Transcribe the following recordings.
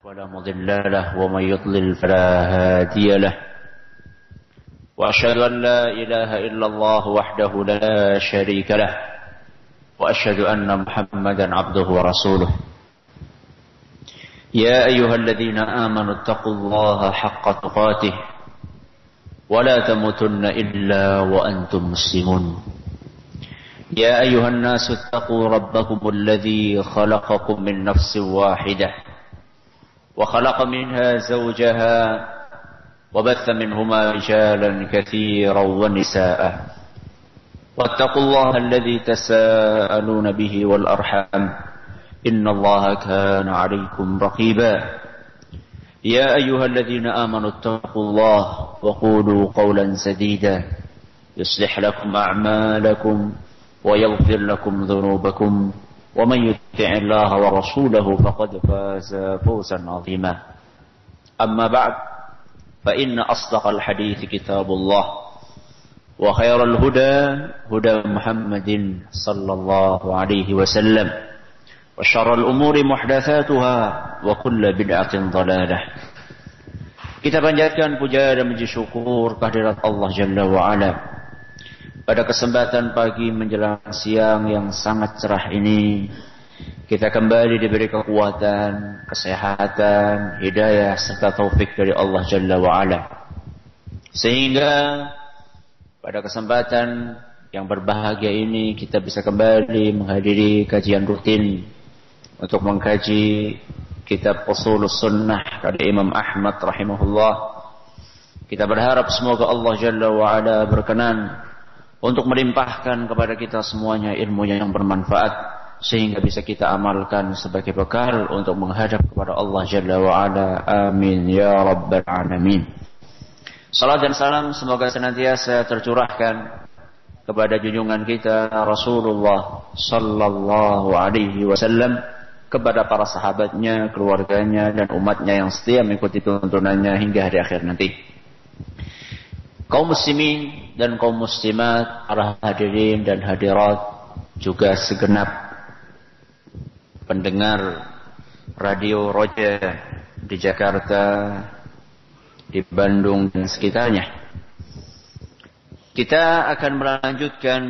ولا مضل له ومن يضلل فلا هادي له وأشهد أن لا إله إلا الله وحده لا شريك له وأشهد أن محمدا عبده ورسوله يا أيها الذين آمنوا اتقوا الله حق تقاته ولا تموتن إلا وأنتم مسلمون يا أيها الناس اتقوا ربكم الذي خلقكم من نفس واحدة وخلق منها زوجها وبث منهما رجالا كثيرا ونساء واتقوا الله الذي تساءلون به والأرحام إن الله كان عليكم رقيبا يا أيها الذين آمنوا اتقوا الله وقولوا قولا سديدا يصلح لكم أعمالكم ويغفر لكم ذنوبكم ومن يطع الله ورسوله فقد فاز فوزا عظيما أما بعد فإن أصدق الحديث كتاب الله وخير الهدى هدى محمد صلى الله عليه وسلم وشر الأمور محدثاتها وكل بدعة ضلالة. Kita panjatkan puja dan puji syukur kehadirat Allah Jalla wa'ala. Pada kesempatan pagi menjelang siang yang sangat cerah ini, kita kembali diberi kekuatan, kesehatan, hidayah, serta taufik dari Allah Jalla wa'ala. Sehingga pada kesempatan yang berbahagia ini, kita bisa kembali menghadiri kajian rutin untuk mengkaji kitab Ushulus Sunnah dari Imam Ahmad rahimahullah. Kita berharap semoga Allah Jalla wa'ala berkenan untuk melimpahkan kepada kita semuanya ilmu yang bermanfaat, sehingga bisa kita amalkan sebagai bekal untuk menghadap kepada Allah Jalla wa'ala. Amin ya rabbal alamin. Salat dan salam semoga senantiasa tercurahkan kepada junjungan kita Rasulullah sallallahu alaihi wasallam, kepada para sahabatnya, keluarganya, dan umatnya yang setia mengikuti tuntunannya hingga hari akhir nanti. Kaum muslimin dan kaum muslimat, para hadirin dan hadirat, juga segenap pendengar Radio Roja di Jakarta, di Bandung dan sekitarnya. Kita akan melanjutkan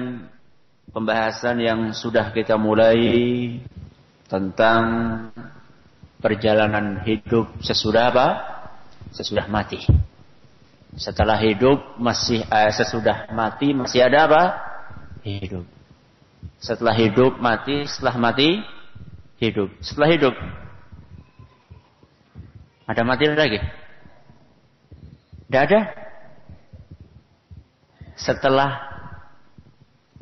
pembahasan yang sudah kita mulai tentang perjalanan hidup sesudah apa? Sesudah mati. Setelah hidup sesudah mati masih ada apa? Hidup. Setelah hidup mati, setelah mati hidup. Setelah hidup ada mati lagi? Tidak ada? Setelah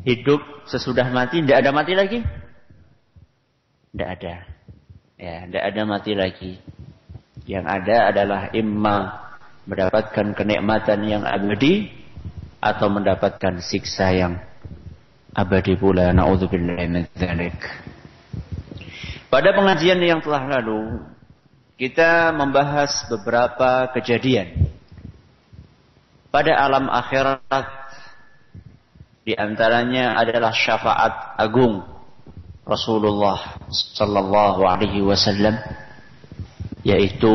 hidup sesudah mati tidak ada mati lagi? Tidak ada. Ya, tidak ada mati lagi. Yang ada adalah imma mendapatkan kenikmatan yang abadi atau mendapatkan siksa yang abadi pula. Na'udzubillahi min dzalik. Pada pengajian yang telah lalu, kita membahas beberapa kejadian pada alam akhirat. Di antaranya adalah syafaat agung Rasulullah sallallahu alaihi wasallam, yaitu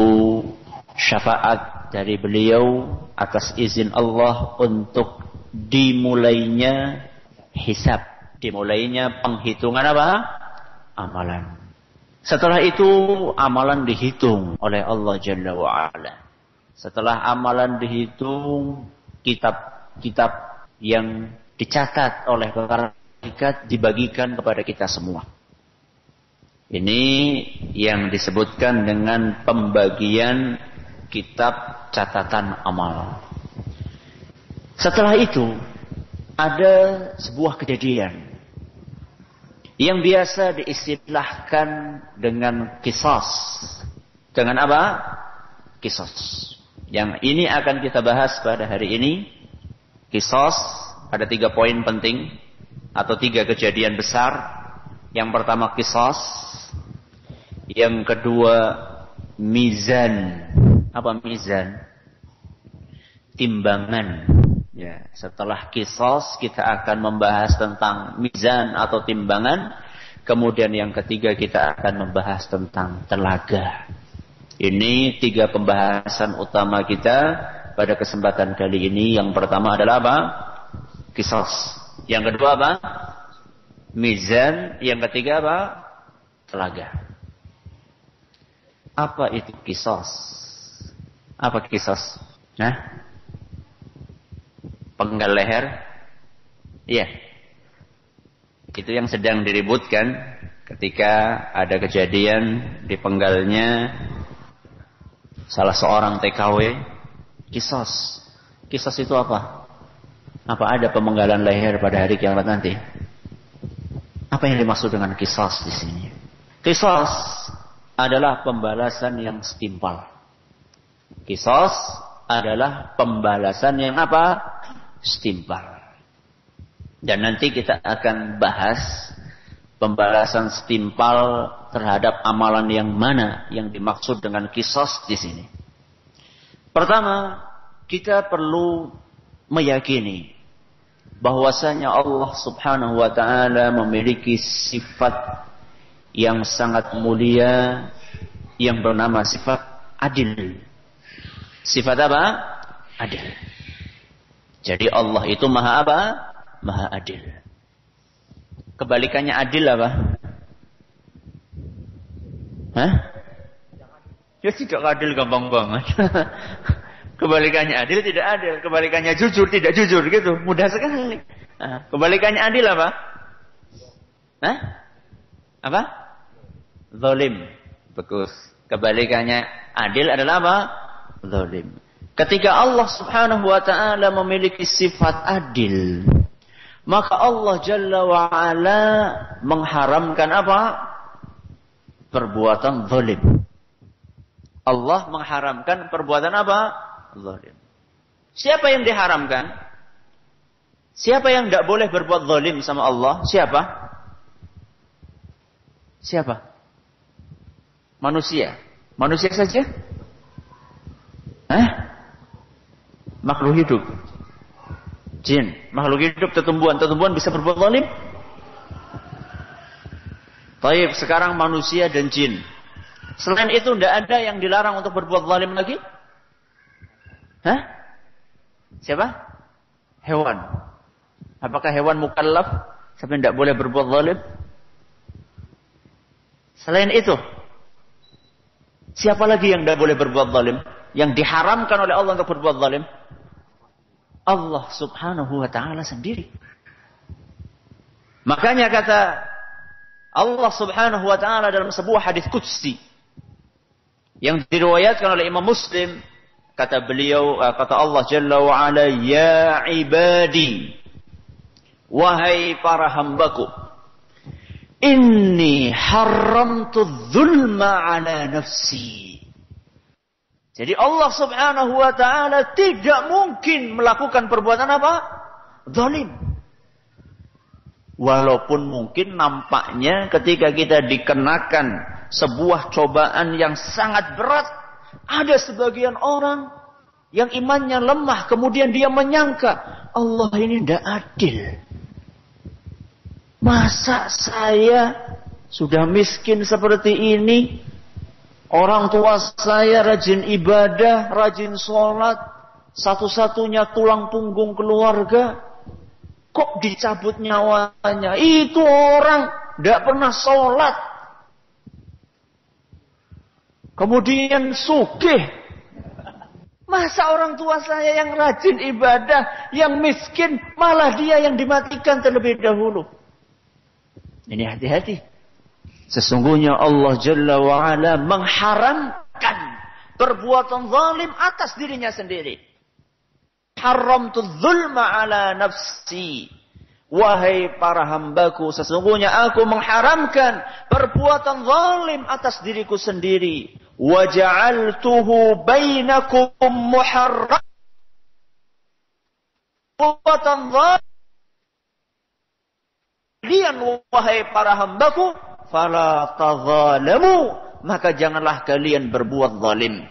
syafaat dari beliau atas izin Allah untuk dimulainya hisab, dimulainya penghitungan apa? Amalan. Setelah itu amalan dihitung oleh Allah Jalla wa'ala. Setelah amalan dihitung, kitab-kitab yang dicatat oleh para malaikat dibagikan kepada kita semua. Ini yang disebutkan dengan pembagian kitab catatan amal. Setelah itu ada sebuah kejadian yang biasa diistilahkan dengan qisas. Dengan apa? Qisas. Yang ini akan kita bahas pada hari ini. Qisas ada 3 poin penting atau 3 kejadian besar. Yang pertama qisas, yang kedua mizan. Apa mizan? Timbangan. Ya, setelah qisas kita akan membahas tentang mizan atau timbangan. Kemudian yang ketiga kita akan membahas tentang telaga. Ini 3 pembahasan utama kita pada kesempatan kali ini. Yang pertama adalah apa? Qisas. Yang kedua apa? Mizan. Yang ketiga apa? Telaga. Apa itu qisas? Apa qisas? Penggal leher? Iya. Itu yang sedang diributkan ketika ada kejadian dipenggalnya salah seorang TKW. Qisas. Qisas itu apa? Apa ada pemenggalan leher pada hari kiamat nanti? Apa yang dimaksud dengan qisas di sini? Qisas adalah pembalasan yang setimpal. Qisas adalah pembalasan yang apa? Setimpal. Dan nanti kita akan bahas pembalasan setimpal terhadap amalan yang mana yang dimaksud dengan qisas di sini. Pertama, kita perlu meyakini bahwasanya Allah Subhanahu wa taala memiliki sifat yang sangat mulia yang bernama sifat adil. Sifat apa? Adil. Jadi Allah itu maha apa? Maha adil. Kebalikannya adil apa? Ya tidak adil, gampang banget. Kebalikannya adil tidak adil. Kebalikannya jujur tidak jujur, gitu. Mudah sekali. Kebalikannya adil apa? Apa? Zalim. Bagus. Kebalikannya adil adalah apa? Zalim. Ketika Allah Subhanahu wa taala memiliki sifat adil, maka Allah Jalla wa Ala mengharamkan apa? Perbuatan zalim. Allah mengharamkan perbuatan apa? Zalim. Siapa yang diharamkan? Siapa yang tidak boleh berbuat zalim sama Allah? Siapa? Siapa? Manusia. Manusia saja? Makhluk hidup. Jin. Makhluk hidup, tumbuhan bisa berbuat zalim? Baik, sekarang manusia dan jin. Selain itu tidak ada yang dilarang untuk berbuat zalim lagi? Siapa? Hewan. Apakah hewan mukallaf sampai tidak boleh berbuat zalim? Selain itu, siapa lagi yang tidak boleh berbuat zalim? Yang diharamkan oleh Allah untuk berbuat zalim? Allah Subhanahu wa taala sendiri. Makanya kata Allah Subhanahu wa taala dalam sebuah hadis qudsi yang diriwayatkan oleh Imam Muslim, kata beliau, kata Allah Jalla wa Ala, ya ibadi, wahai para hambaku, inni haramtu dzulma ala nafsi. Jadi Allah Subhanahu wa taala tidak mungkin melakukan perbuatan apa? Zalim. Walaupun mungkin nampaknya ketika kita dikenakan sebuah cobaan yang sangat berat, ada sebagian orang yang imannya lemah, kemudian dia menyangka Allah ini tidak adil. Masa saya sudah miskin seperti ini, orang tua saya rajin ibadah, rajin sholat, satu-satunya tulang punggung keluarga, kok dicabut nyawanya? Itu orang tidak pernah sholat, kemudian sugih. Masa orang tua saya yang rajin ibadah, yang miskin, malah dia yang dimatikan terlebih dahulu. Ini hati-hati. Sesungguhnya Allah Jalla wa'ala mengharamkan perbuatan zalim atas dirinya sendiri. Haramtu dzulma ala nafsi. Wahai para hambaku, sesungguhnya aku mengharamkan perbuatan zalim atas diriku sendiri. Wa ja'altuhu bainakum muharram. Perbuatan zalim. Kalian wahai para hambaku, fala tadzalamu, maka janganlah kalian berbuat zalim.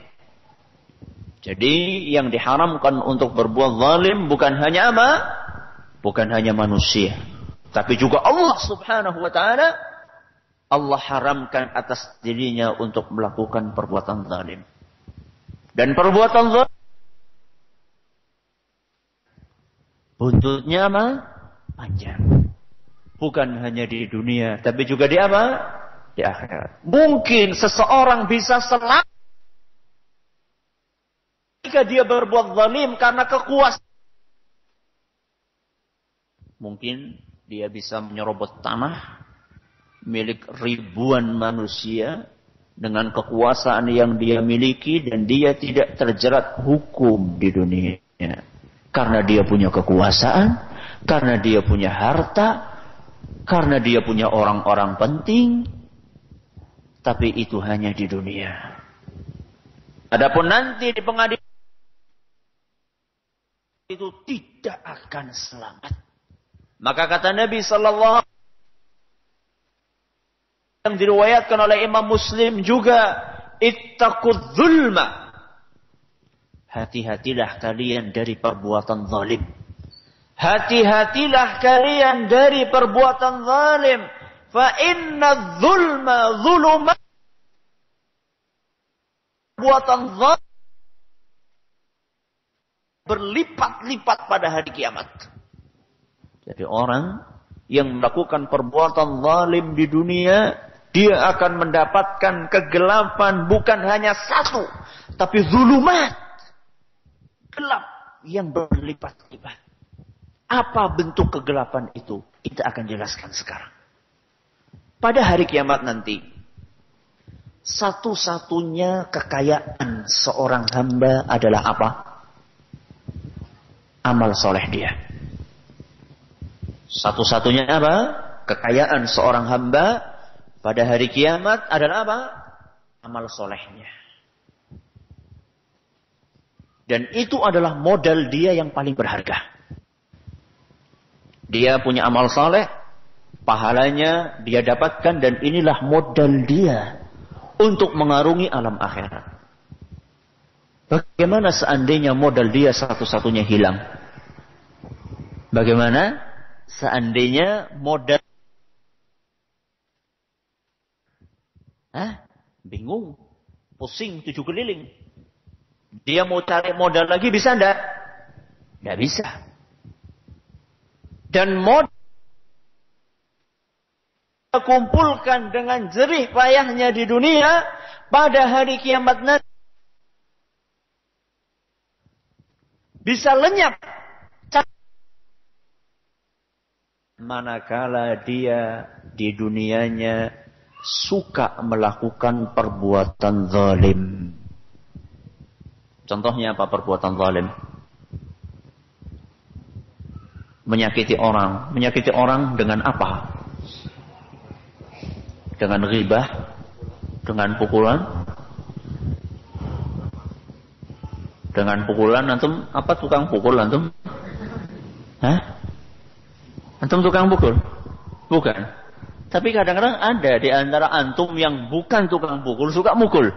Jadi yang diharamkan untuk berbuat zalim bukan hanya apa? Bukan hanya manusia, tapi juga Allah Subhanahu wa taala Allah haramkan atas dirinya untuk melakukan perbuatan zalim. Dan perbuatan zalim buntutnya apa? Panjang. Bukan hanya di dunia, tapi juga di apa? Di akhirat. Mungkin seseorang bisa selamat jika dia berbuat zalim karena kekuasaan. Mungkin dia bisa menyerobot tanah milik ribuan manusia dengan kekuasaan yang dia miliki dan dia tidak terjerat hukum di dunia. Karena dia punya kekuasaan, karena dia punya harta, karena dia punya orang-orang penting. Tapi itu hanya di dunia. Adapun nanti di pengadilan itu tidak akan selamat. Maka kata Nabi sallallahu alaihi wasallam yang diriwayatkan oleh Imam Muslim juga, ittaqudz zulma. Hati-hatilah kalian dari perbuatan zalim. Hati-hatilah kalian dari perbuatan zalim. Fa inna zulma zulumat. Perbuatan zalim berlipat-lipat pada hari kiamat. Jadi orang yang melakukan perbuatan zalim di dunia, dia akan mendapatkan kegelapan bukan hanya satu, tapi zulumat. Gelap yang berlipat-lipat. Apa bentuk kegelapan itu? Kita akan jelaskan sekarang. Pada hari kiamat nanti, satu-satunya kekayaan seorang hamba adalah apa? Amal soleh dia. Satu-satunya apa? Kekayaan seorang hamba pada hari kiamat adalah apa? Amal solehnya. Dan itu adalah modal dia yang paling berharga. Dia punya amal soleh, pahalanya dia dapatkan dan inilah modal dia untuk mengarungi alam akhirat. Bagaimana seandainya modal dia satu-satunya hilang? Bagaimana seandainya modal... Bingung, pusing, 7 keliling. Dia mau cari modal lagi bisa enggak? Enggak bisa. Dan modal kumpulkan dengan jerih payahnya di dunia, pada hari kiamat nanti bisa lenyap. Manakala dia di dunianya suka melakukan perbuatan zalim. Contohnya apa perbuatan zalim? Menyakiti orang. Menyakiti orang dengan apa? Dengan ghibah? Dengan pukulan? Dengan pukulan antum apa tukang pukul antum? Hah? Antum tukang pukul? Bukan. Tapi kadang-kadang ada di antara antum yang bukan tukang pukul suka mukul.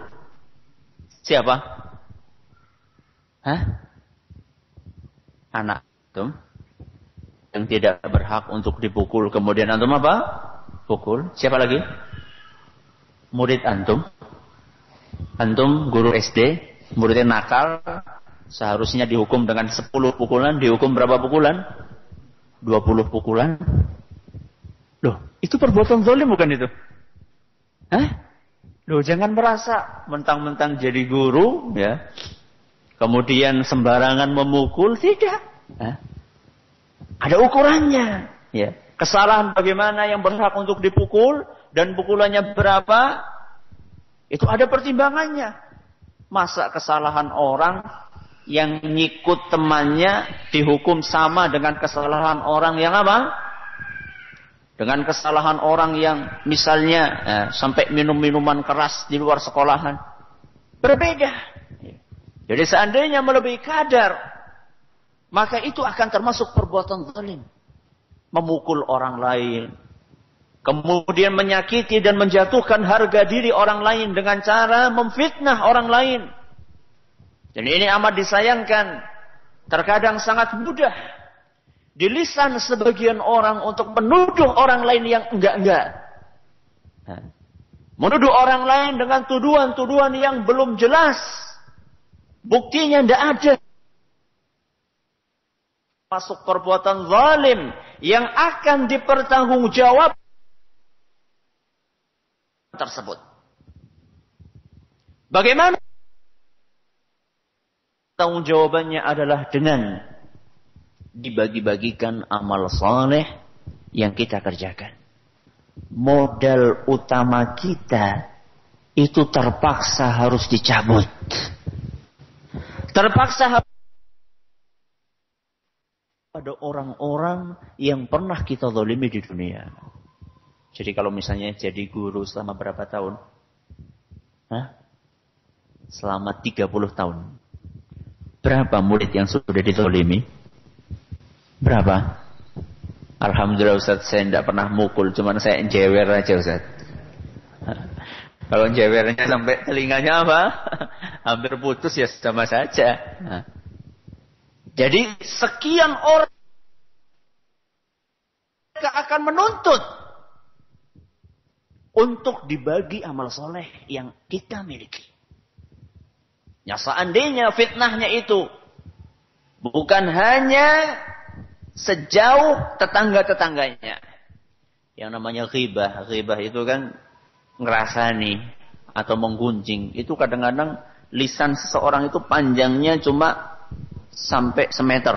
Siapa? Hah? Anak antum yang tidak berhak untuk dipukul, kemudian antum apa? Pukul. Siapa lagi? Murid antum. Antum guru SD, muridnya nakal, seharusnya dihukum dengan 10 pukulan, dihukum berapa pukulan? 20 pukulan. Loh, itu perbuatan zalim bukan itu? Hah? Loh, jangan merasa mentang-mentang jadi guru, ya. Kemudian sembarangan memukul, tidak. Hah? Ada ukurannya, ya. Kesalahan bagaimana yang berhak untuk dipukul dan pukulannya berapa? Itu ada pertimbangannya. Masa kesalahan orang yang nyikut temannya dihukum sama dengan kesalahan orang yang apa? Dengan kesalahan orang yang misalnya sampai minum minuman keras di luar sekolahan. Berbeda. Jadi seandainya melebihi kadar, maka itu akan termasuk perbuatan zalim. Memukul orang lain. Kemudian menyakiti dan menjatuhkan harga diri orang lain dengan cara memfitnah orang lain. Dan ini amat disayangkan. Terkadang sangat mudah di lisan sebagian orang untuk menuduh orang lain yang enggak-enggak. Menuduh orang lain dengan tuduhan-tuduhan yang belum jelas. Buktinya tidak ada. Masuk perbuatan zalim yang akan dipertanggungjawab tersebut. Bagaimana? Tanggung jawabannya adalah dengan dibagi-bagikan amal saleh yang kita kerjakan. Modal utama kita itu terpaksa harus dicabut. Terpaksa harus ada orang-orang yang pernah kita zalimi di dunia. Jadi kalau misalnya jadi guru selama berapa tahun? Selama 30 tahun. Berapa murid yang sudah dizalimi? Berapa? Alhamdulillah Ustaz, saya tidak pernah mukul, cuman saya jewer aja Ustaz. Kalau jewernya sampai telinganya apa? Hampir putus ya sama saja. Jadi sekian orang mereka akan menuntut untuk dibagi amal soleh yang kita miliki. Ya seandainya fitnahnya itu bukan hanya sejauh tetangga-tetangganya. Yang namanya ghibah. Ghibah itu kan ngerasani atau menggunjing. Itu kadang-kadang lisan seseorang itu panjangnya cuma sampai semeter.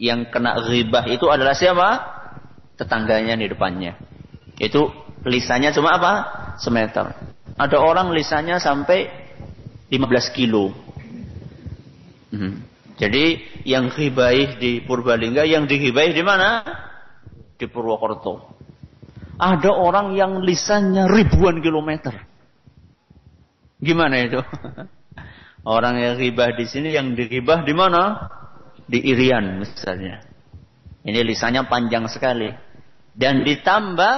Yang kena ghibah itu adalah siapa? Tetangganya di depannya. Itu lisannya cuma apa? Semeter. Ada orang lisannya sampai 15 kilo. Jadi yang ghibaih di Purbalingga, yang dighibaih di mana? Di Purwokerto. Ada orang yang lisannya ribuan kilometer. Gimana itu? Orang yang ghibah di sini, yang dighibah di mana? Di Irian misalnya. Ini lisannya panjang sekali. Dan ditambah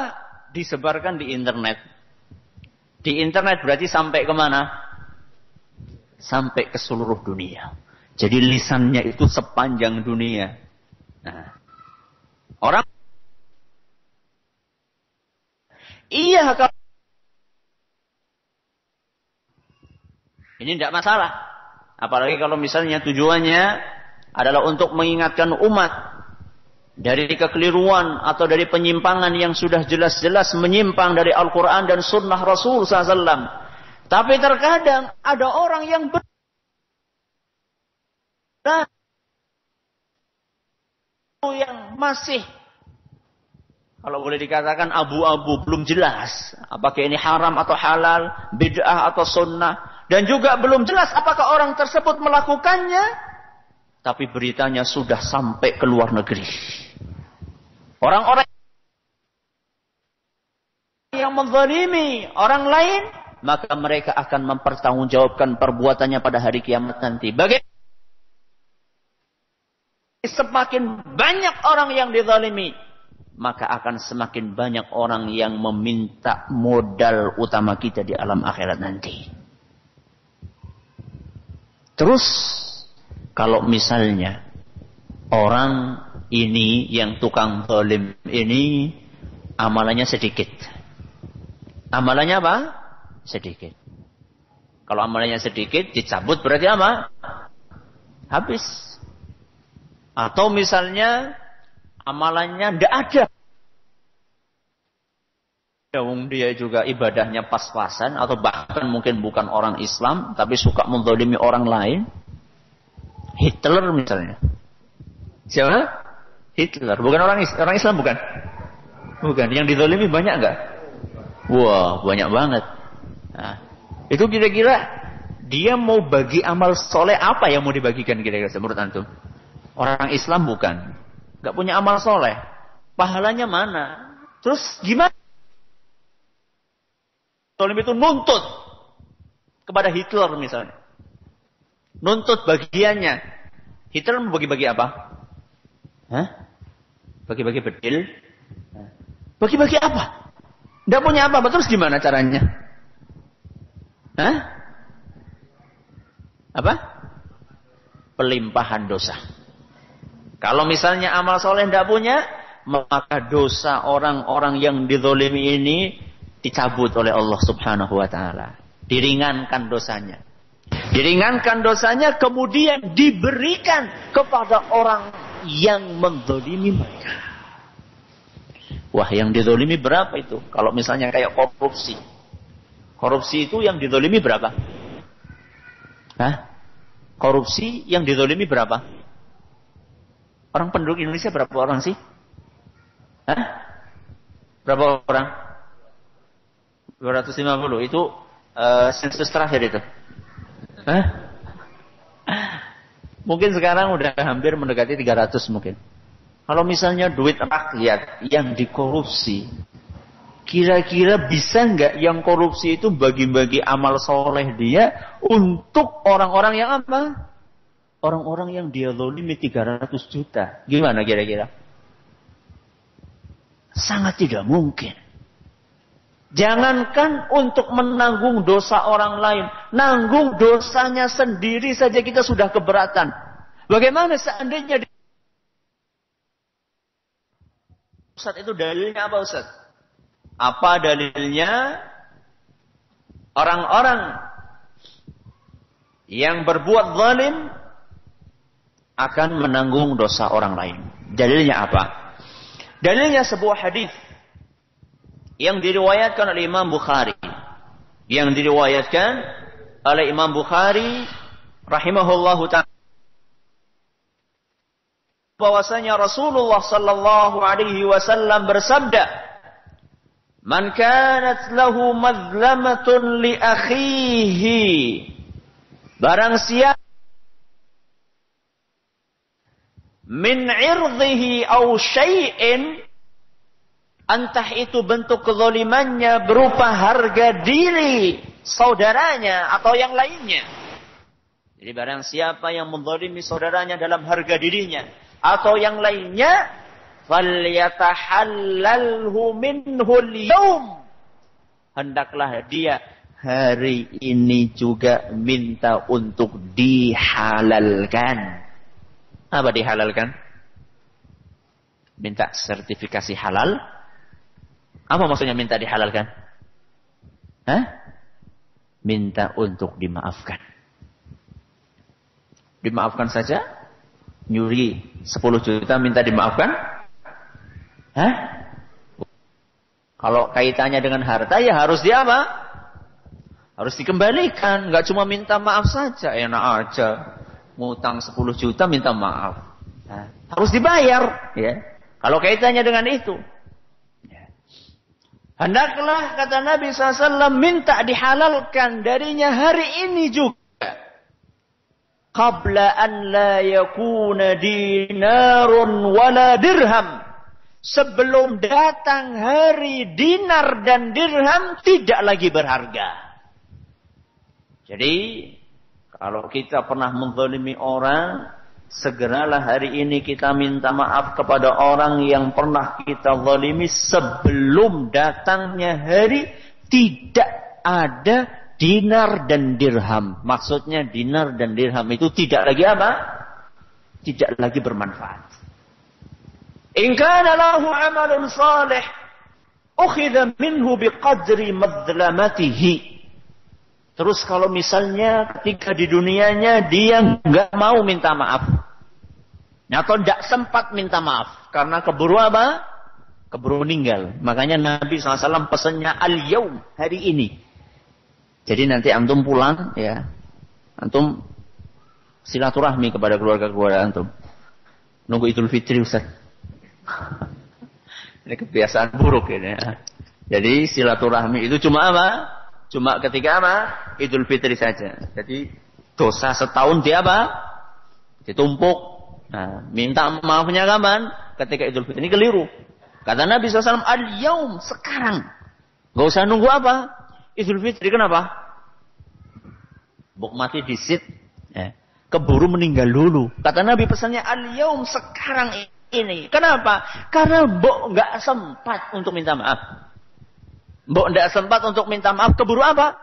disebarkan di internet. Di internet berarti sampai kemana? Sampai ke seluruh dunia. Jadi lisannya itu sepanjang dunia. Nah, orang kalau ini tidak masalah. Apalagi kalau misalnya tujuannya adalah untuk mengingatkan umat dari kekeliruan atau dari penyimpangan yang sudah jelas-jelas menyimpang dari Al-Quran dan Sunnah Rasul SAW. Tapi terkadang ada orang yang yang masih, kalau boleh dikatakan abu-abu, belum jelas apakah ini haram atau halal, bid'ah atau sunnah, dan juga belum jelas apakah orang tersebut melakukannya, tapi beritanya sudah sampai ke luar negeri. Orang-orang yang menzalimi orang lain, maka mereka akan mempertanggungjawabkan perbuatannya pada hari kiamat nanti. Bagaimana? Semakin banyak orang yang dizalimi, maka akan semakin banyak orang yang meminta modal utama kita di alam akhirat nanti. Terus, kalau misalnya orang ini yang tukang zalim ini amalannya sedikit. Amalannya apa? Sedikit. Kalau amalannya sedikit, dicabut berarti apa? Habis. Atau misalnya amalannya tidak ada. Dia juga ibadahnya pas-pasan, atau bahkan mungkin bukan orang Islam, tapi suka menzalimi orang lain. Hitler misalnya. Siapa? Hitler. Bukan orang Islam, bukan? Bukan. Yang dizalimi banyak enggak? Wah, banyak banget. Nah, itu kira-kira dia mau bagi amal soleh apa yang mau dibagikan kira-kira menurut antum? Orang Islam bukan. Gak punya amal soleh. Pahalanya mana? Terus gimana? Zalim itu nuntut kepada Hitler misalnya. Nuntut bagiannya. Hitler mau bagi-bagi apa? Bagi-bagi bedil? Bagi-bagi apa? Tidak punya apa-apa, terus gimana caranya? Apa? Pelimpahan dosa. Kalau misalnya amal soleh tidak punya, maka dosa orang-orang yang dizalimi ini dicabut oleh Allah Subhanahu wa taala. Diringankan dosanya. Diringankan dosanya kemudian diberikan kepada orang yang menzalimi mereka. Wah, yang dizalimi berapa itu? Kalau misalnya kayak korupsi. Korupsi itu yang dizalimi berapa? Hah? Korupsi yang dizalimi berapa? Orang penduduk Indonesia berapa orang sih? Hah? Berapa orang? 250. Itu sensus terakhir itu. Hah? Mungkin sekarang udah hampir mendekati 300 mungkin. Kalau misalnya duit rakyat yang dikorupsi, kira-kira bisa nggak yang korupsi itu bagi-bagi amal soleh dia untuk orang-orang yang apa? Orang-orang yang dia zalimi 300 juta. Gimana kira-kira? Sangat tidak mungkin. Jangankan untuk menanggung dosa orang lain. Nanggung dosanya sendiri saja kita sudah keberatan. Bagaimana seandainya Ustaz, itu dalilnya apa Ustaz? Apa dalilnya? Orang-orang yang berbuat zalim akan menanggung dosa orang lain. Dalilnya apa? Dalilnya sebuah hadis yang diriwayatkan oleh Imam Bukhari. Yang diriwayatkan oleh Imam Bukhari rahimahullahu ta'ala. Bahwasanya Rasulullah sallallahu alaihi wasallam bersabda, "Man kanat lahu mazlamatun li akhihi." Barang siapa min irdhihi aw syai'in, entah itu bentuk kezalimannya berupa harga diri saudaranya atau yang lainnya. Jadi barang siapa yang menzalimi saudaranya dalam harga dirinya atau yang lainnya, falyatahallalhu minhul yaum. Hendaklah dia hari ini juga minta untuk dihalalkan. Apa dihalalkan? Minta sertifikasi halal. Apa maksudnya minta dihalalkan? Hah? Minta untuk dimaafkan. Dimaafkan saja? Nyuri 10 juta minta dimaafkan? Hah? Kalau kaitannya dengan harta ya harus dia apa? Harus dikembalikan. Nggak cuma minta maaf saja. Enak aja. Ngutang 10 juta minta maaf. Nah, harus dibayar. Ya. Kalau kaitannya dengan itu. Hendaklah, kata Nabi SAW, minta dihalalkan darinya hari ini juga. Qabla an la yakuna dinarun wala dirham. Sebelum datang hari dinar dan dirham tidak lagi berharga. Jadi, kalau kita pernah menzalimi orang, segeralah hari ini kita minta maaf kepada orang yang pernah kita zalimi sebelum datangnya hari tidak ada dinar dan dirham. Maksudnya dinar dan dirham itu tidak lagi apa? Tidak lagi bermanfaat. In kana lahu amalun salih ukhidha minhu biqadri madlamatihi. Terus kalau misalnya ketika di dunianya dia nggak mau minta maaf, atau tidak sempat minta maaf karena keburu apa? Keburu meninggal. Makanya Nabi SAW pesannya al-yaum, hari ini. Jadi nanti antum pulang, ya, antum silaturahmi kepada keluarga-keluarga antum. Nunggu Idul Fitri, Ustaz. Ini kebiasaan buruk ini. Ya. Jadi silaturahmi itu cuma apa? Cuma ketika apa? Idul Fitri saja. Jadi dosa setahun dia apa? Ditumpuk. Nah, minta maafnya kapan? Ketika Idul Fitri. Ini keliru. Kata Nabi SAW, al-yaum, sekarang. Gak usah nunggu apa? Idul Fitri, kenapa? Buk mati disit. Ya. Keburu meninggal dulu. Kata Nabi pesannya, al-yaum, sekarang ini. Kenapa? Karena Buk gak sempat untuk minta maaf. Mbok tidak sempat untuk minta maaf, keburu apa?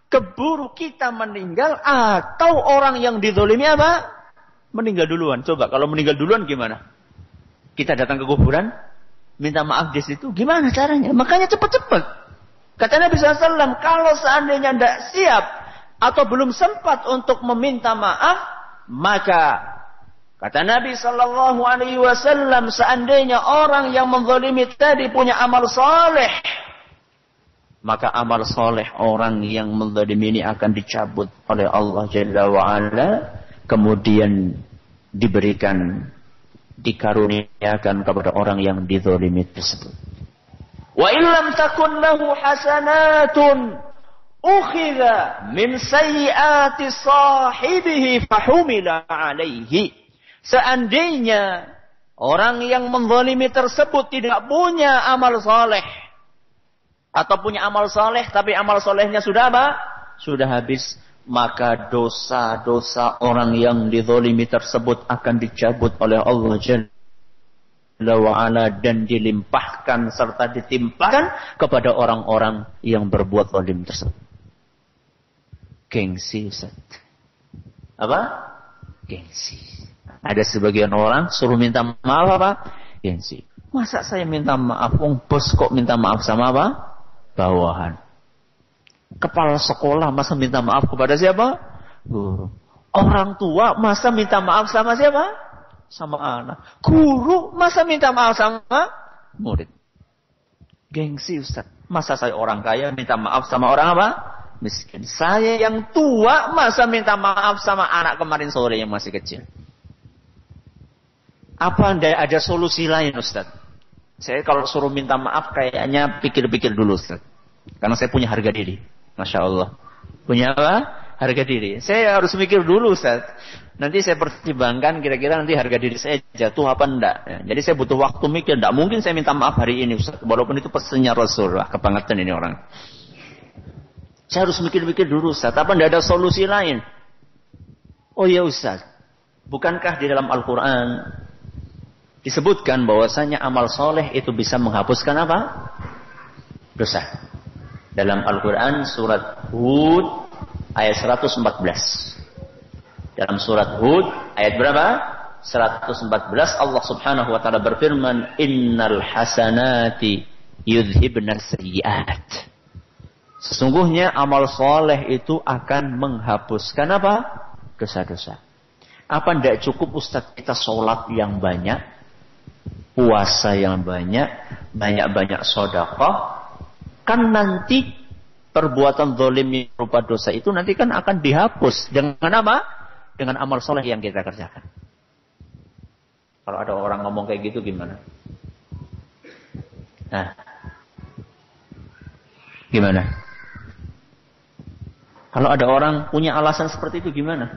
Keburu kita meninggal atau orang yang dizalimi apa? Meninggal duluan. Coba kalau meninggal duluan gimana? Kita datang ke kuburan, minta maaf di situ, gimana caranya? Makanya cepat-cepat. Kata Nabi SAW, kalau seandainya tidak siap atau belum sempat untuk meminta maaf, maka kata Nabi SAW, seandainya orang yang menzalimi tadi punya amal soleh, maka amal soleh orang yang menzalimi ini akan dicabut oleh Allah Jalla wa'ala, kemudian dikaruniakan kepada orang yang dizalimi tersebut. Wa illam takun lahu hasanatun ukhidha min sayyiati sahibihi fahumila alaihi. Seandainya orang yang menzalimi tersebut tidak punya amal soleh, atau punya amal soleh tapi amal solehnya sudah apa? Sudah habis, maka dosa-dosa orang yang dizalimi tersebut akan dicabut oleh Allah Jalla wa'ala dan dilimpahkan serta ditimpakan kepada orang-orang yang berbuat zalim tersebut. Gengsi, Ustaz. Apa? Gengsi. Ada sebagian orang suruh minta maaf apa? Gengsi. Masa saya minta maaf? Bos kok minta maaf sama apa? Bawahan. Kepala sekolah masa minta maaf kepada siapa? Guru. Orang tua masa minta maaf sama siapa? Sama anak. Guru masa minta maaf sama murid. Gengsi, Ustaz. Masa saya orang kaya minta maaf sama orang apa? Miskin. Saya yang tua masa minta maaf sama anak kemarin sore yang masih kecil. Apa ada solusi lain, Ustaz? Saya kalau suruh minta maaf kayaknya pikir-pikir dulu, Ustaz. Karena saya punya harga diri. Masya Allah. Punya apa? Harga diri. Saya harus mikir dulu, Ustaz. Nanti saya pertimbangkan kira-kira nanti harga diri saya jatuh apa enggak. Ya, jadi saya butuh waktu mikir. Enggak mungkin saya minta maaf hari ini, Ustaz. Walaupun itu pesannya Rasul. Wah, kebangetan ini orang. Saya harus mikir-mikir dulu, Ustaz. Apa enggak ada solusi lain? Oh ya, Ustaz. Bukankah di dalam Al-Quran disebutkan bahwasanya amal soleh itu bisa menghapuskan apa? Dosa. Dalam Al-Quran surat Hud ayat 114. Dalam surat Hud ayat berapa? 114 Allah Subhanahu wa taala berfirman, "Innal hasanati yudhibna sayyi'at." Sesungguhnya amal soleh itu akan menghapuskan apa? Dosa-dosa. Apa tidak cukup, Ustaz, kita sholat yang banyak, puasa yang banyak, banyak-banyak sedekah? Kan nanti perbuatan zalim yang berupa dosa itu nanti kan akan dihapus dengan apa? Dengan amal soleh yang kita kerjakan. Kalau ada orang ngomong kayak gitu gimana? Nah, gimana? Kalau ada orang punya alasan seperti itu gimana?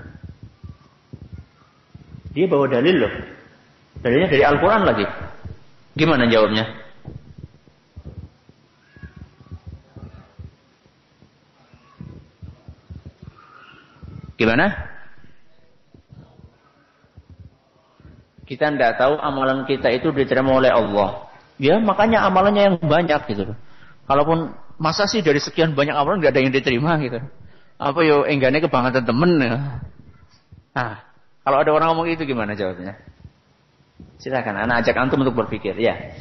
Dia bawa dalil loh. Dalilnya dari Al-Quran lagi. Gimana jawabnya? Gimana? Kita tidak tahu amalan kita itu diterima oleh Allah. Ya makanya amalannya yang banyak gitu. Kalaupun masa sih dari sekian banyak amalan nggak ada yang diterima gitu. Apa yo enggaknya kebangetan temen ya. Nah, kalau ada orang ngomong itu gimana jawabnya? Silakan, anak ajak antum untuk berpikir. Ya.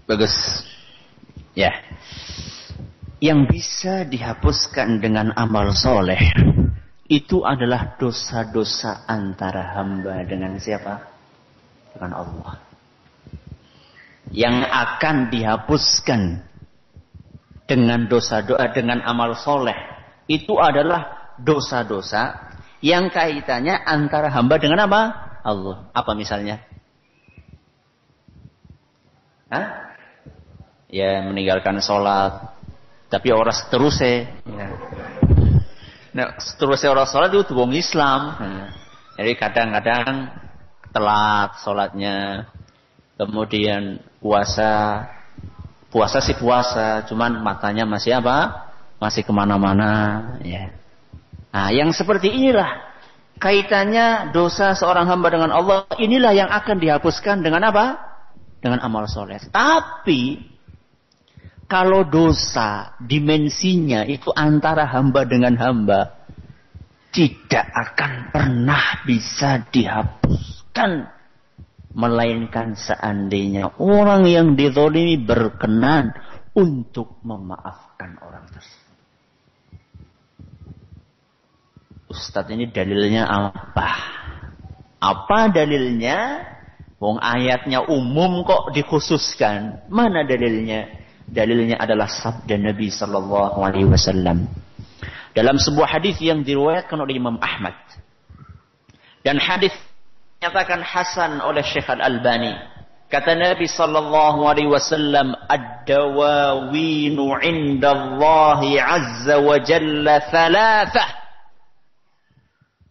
Bagus. Ya. Yang bisa dihapuskan dengan amal soleh itu adalah dosa-dosa antara hamba dengan siapa? Dengan Allah. Yang akan dihapuskan dengan dosa-dosa dengan amal soleh itu adalah dosa-dosa yang kaitannya antara hamba dengan apa? Allah. Apa misalnya? Hah? Ya meninggalkan sholat, tapi orang seterusnya. Ya. Nah, seterusnya orang sholat itu wong Islam. Jadi kadang-kadang telat sholatnya, kemudian puasa sih puasa, cuman matanya masih apa? Masih kemana-mana. Ya. Nah, yang seperti inilah kaitannya dosa seorang hamba dengan Allah. Inilah yang akan dihapuskan dengan apa? dengan amal soleh. Tapi kalau dosa dimensinya itu antara hamba dengan hamba, tidak akan pernah bisa dihapuskan. Melainkan seandainya orang yang dizalimi berkenan untuk memaafkan orang tersebut. Ustadz, ini dalilnya apa? Apa dalilnya? Wong ayatnya umum kok dikhususkan. Mana dalilnya? Dalilnya adalah sabda Nabi sallallahu alaihi wasallam. Dalam sebuah hadis yang diriwayatkan oleh Imam Ahmad. Dan hadis dinyatakan hasan oleh Syekh Al-Albani. Kata Nabi sallallahu alaihi wasallam, "Ad-dawawinu 'indallahi 'azza wa jalla thalathah."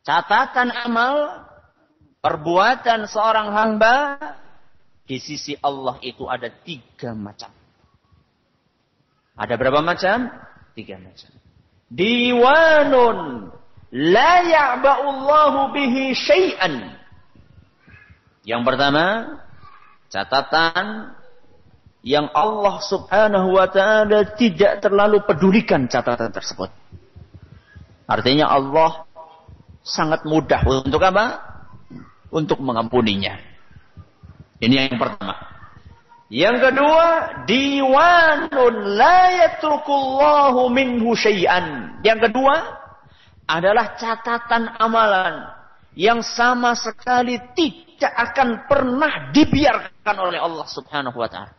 Catatan amal perbuatan seorang hamba di sisi Allah itu ada 3 macam. Ada berapa macam? 3 macam. Diwanun la ya'ba'ullahu bihi syai'an. Yang pertama, catatan yang Allah subhanahu wa ta'ala tidak terlalu pedulikan catatan tersebut. Artinya Allah sangat mudah untuk apa? Untuk mengampuninya. Ini yang pertama. Yang kedua, diwanun la yatrukullahu minhu syai'an. Yang kedua adalah catatan amalan yang sama sekali tidak akan pernah dibiarkan oleh Allah subhanahu wa ta'ala.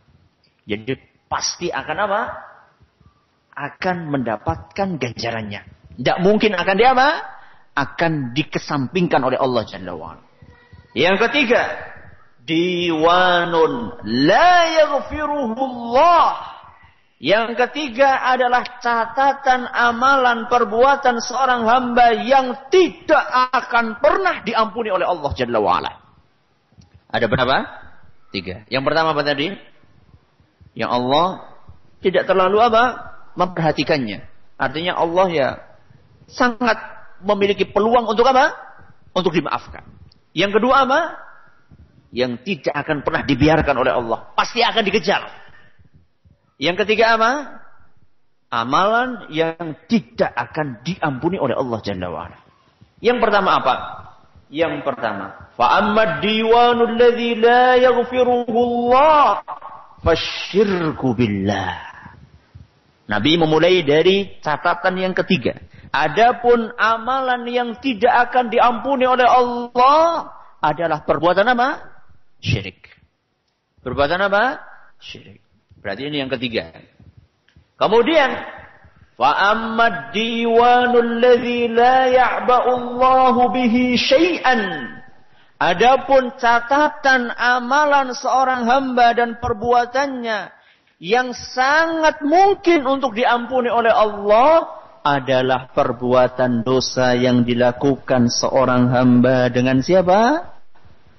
Jadi pasti akan apa? Akan mendapatkan ganjarannya. Tidak mungkin akan akan dikesampingkan oleh Allah Jalla wa'ala. Yang ketiga, diwanun la yaghfiruhullah. Yang ketiga adalah catatan amalan perbuatan seorang hamba yang tidak akan pernah diampuni oleh Allah Jalla wa'ala. Ada berapa? 3. Yang pertama apa tadi? Yang Allah tidak terlalu memperhatikannya. Artinya Allah ya sangat memiliki peluang untuk untuk dimaafkan. Yang kedua apa? Yang tidak akan pernah dibiarkan oleh Allah. Pasti akan dikejar. Yang ketiga apa? Amalan yang tidak akan diampuni oleh Allah Jalla wa'ala. Yang pertama apa? Yang pertama, fa'ammad diwanul ladzi la yaghfiruhu Allah fasyirku billah. Nabi memulai dari catatan yang ketiga. Adapun amalan yang tidak akan diampuni oleh Allah adalah perbuatan apa? Syirik. Perbuatan apa? Syirik. Berarti ini yang ketiga. Kemudian, wa ammad diwanul ladzi la ya'ba'u Allahu bihi syai'an. Adapun catatan amalan seorang hamba dan perbuatannya yang sangat mungkin untuk diampuni oleh Allah adalah perbuatan dosa yang dilakukan seorang hamba dengan siapa?